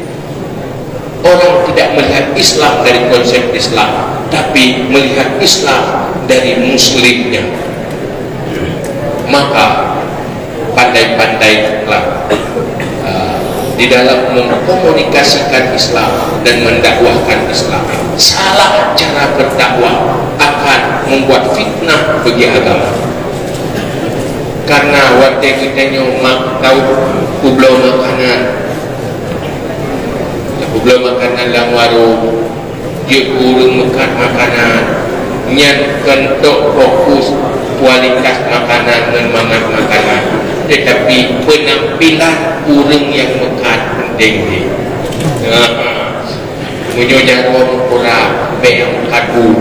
Orang tidak melihat Islam dari konsep Islam, tapi melihat Islam dari muslimnya. Maka pandai-pandailah di dalam mengkomunikasikan Islam dan mendakwahkan Islam. Salah cara berdakwah akan membuat fitnah bagi agama. Karena waktu kita nyomak tahu kublau makanan dalam warung, dia kurang makan makanan, nyan kentok fokus kualitas makanan dan mangat makanan, tetapi penampilan orang yang makan penting ni. Munyo jarum kurang bayang kadu,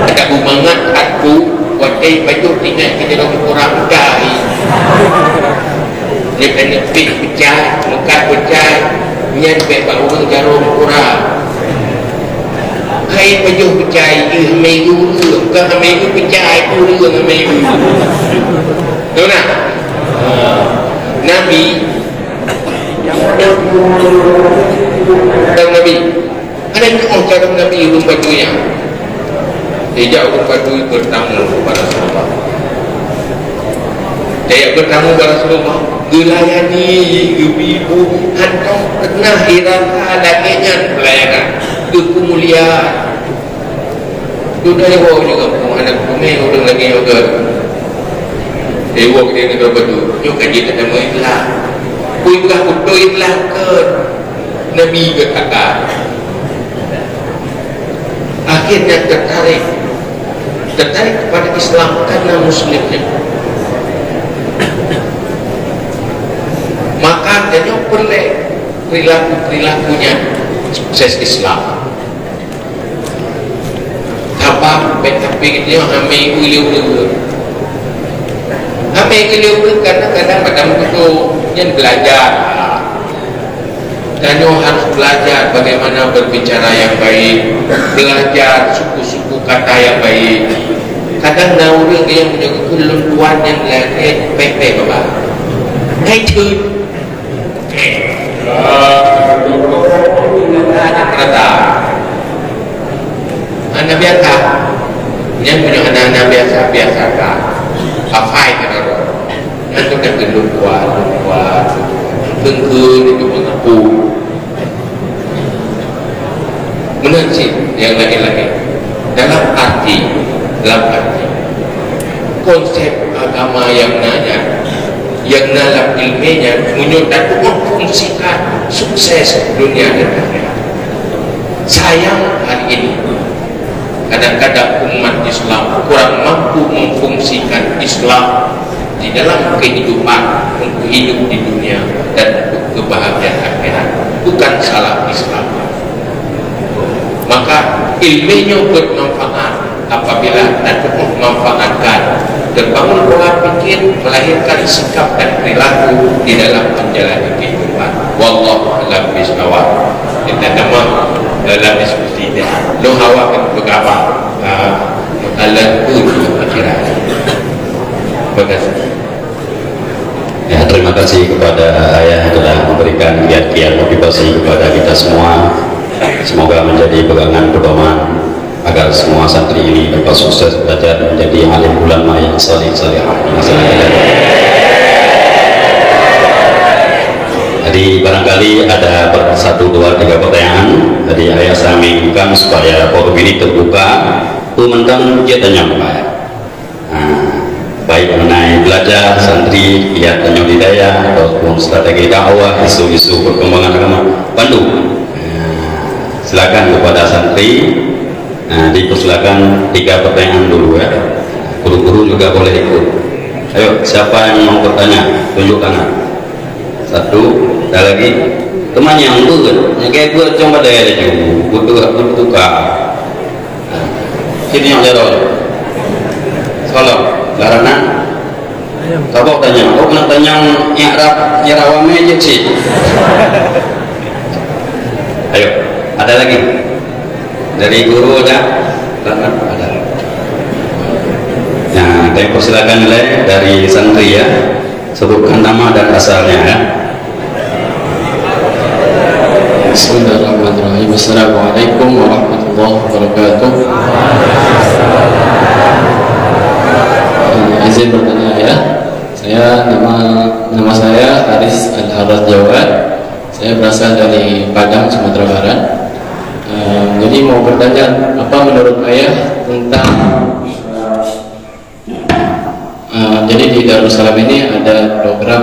ada mangat kadu, wakai baju tinggal kita jarum kurang dai. Dia kena pik pecah, makan pecah, nyan bayang orang jarum kurang. Hai baju pecah, minggu ke minggu pecah itu dengan minggu. Tahu tak? Nabi ada yang cara Nabi urung bajunya. Dia urung baju bertamu kepada Rasulullah. Dia bertamu kepada Rasulullah. Gelayani ibu hantar pernah hiraka dagingnya pelayanan kemuliaan. Sudah lewat juga pun anak kumai orang lagi juga. Lewat dia negara batu. Yuk kaji tak nama ikhlas. Kuikah betul ikhlas ke Nabi ke kakak. Akhirnya tertarik kepada Islam karena muslimnya. Maka dia perlu perilakunya sukses Islam. Apa tapi dia ambil uliu kadang-kadang pada itu yang belajar dan harus belajar bagaimana berbicara yang baik, belajar suku-suku kata yang baik. Kadang orang yang punya kelumpuan yang lagi pepe bapa hai thưa anak biasa yang punya anak-anak biasa kan apa itu yang tu dah keluar bengkul itu mengaku benar sih yang lagi dalam arti konsep agama yang dalam ilmiahnya menyatakan memfungsikan sukses dunia dan akhirat. Sayang hari ini kadang-kadang umat Islam kurang mampu memfungsikan Islam di dalam kehidupan untuk hidup di dunia dan untuk kebahagiaan akhirat. Bukan salah Islam, maka ilmunya bermanfaat apabila dapat memanfaatkan terbangun pola pikir, melahirkan sikap dan perilaku di dalam menjalani kehidupan. Wallahu a'lam bishawab. Kita nama dalam diskusi ini lo hawa kan berapa alat pun akhirat. Terima kasih. Ya, terima kasih kepada ayah yang telah memberikan kiat-kiat motivasi kepada kita semua. Semoga menjadi pegangan pedoman agar semua santri ini dapat sukses belajar menjadi alim ulama yang salih-salihah di masa akan. Jadi barangkali ada 1, 2, 3 pertanyaan. Jadi saya menginginkan supaya forum ini terbuka tentang tanya Pak. Baik mengenai belajar santri, lihat tanya hidayah ataupun strategi dakwah, isu-isu perkembangan agama, pandu. Silakan kepada santri. Dipersilakan 3 pertanyaan dulu ya. Guru-guru juga boleh ikut. Ayo, siapa yang mau bertanya? Tunjuk tangan. 1, ada lagi. Teman yang bukan, kayak gue coba daya deh butuh sini yang jadwal. Salam. Karena kau tanya, kau kena tanya nyarawame aja sih. Ayo, ada lagi dari guru ada? Ada. Nah, kami persilakan nilai dari santri ya. Sebutkan nama dan asalnya ya. Bismillahirrahmanirrahim. Assalamualaikum warahmatullahi wabarakatuh. Izin bertanya ya. Saya nama saya Haris Al-Harad Jawad. Saya berasal dari Padang, Sumatera Barat. Jadi mau bertanya, apa menurut ayah tentang jadi di Darussalam ini ada program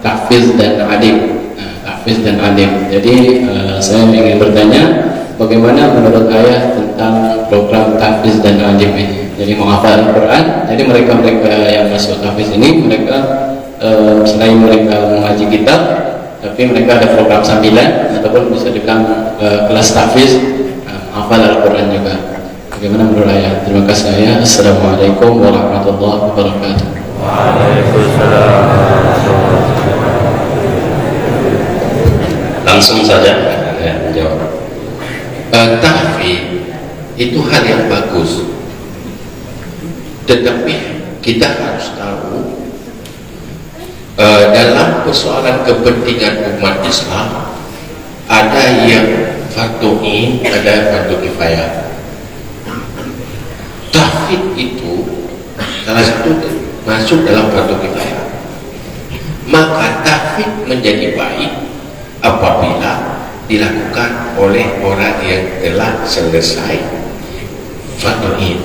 tahfiz dan alim. Tahfiz dan alim. Jadi saya ingin bertanya, bagaimana menurut ayah tentang program tahfiz dan alim ini? Jadi menghafal Al-Quran. Jadi mereka yang masuk tahfiz ini, mereka selain mereka mengaji kitab, tapi mereka ada program sambilan ataupun bisa dibilang kelas tahfiz, menghafal Al-Quran juga. Bagaimana menurut ayah? Terima kasih ayah. Assalamualaikum warahmatullahi wabarakatuh. Waalaikumsalam. Langsung saja jawab. Tahfiz itu hal yang bagus, tetapi kita harus tahu dalam persoalan kepentingan umat Islam ada yang fardu ain, ada fardu kifayah. Tahfiz itu salah satu masuk dalam fardu kifayah. Maka tahfiz menjadi baik apabila dilakukan oleh orang yang telah selesai fardu ain.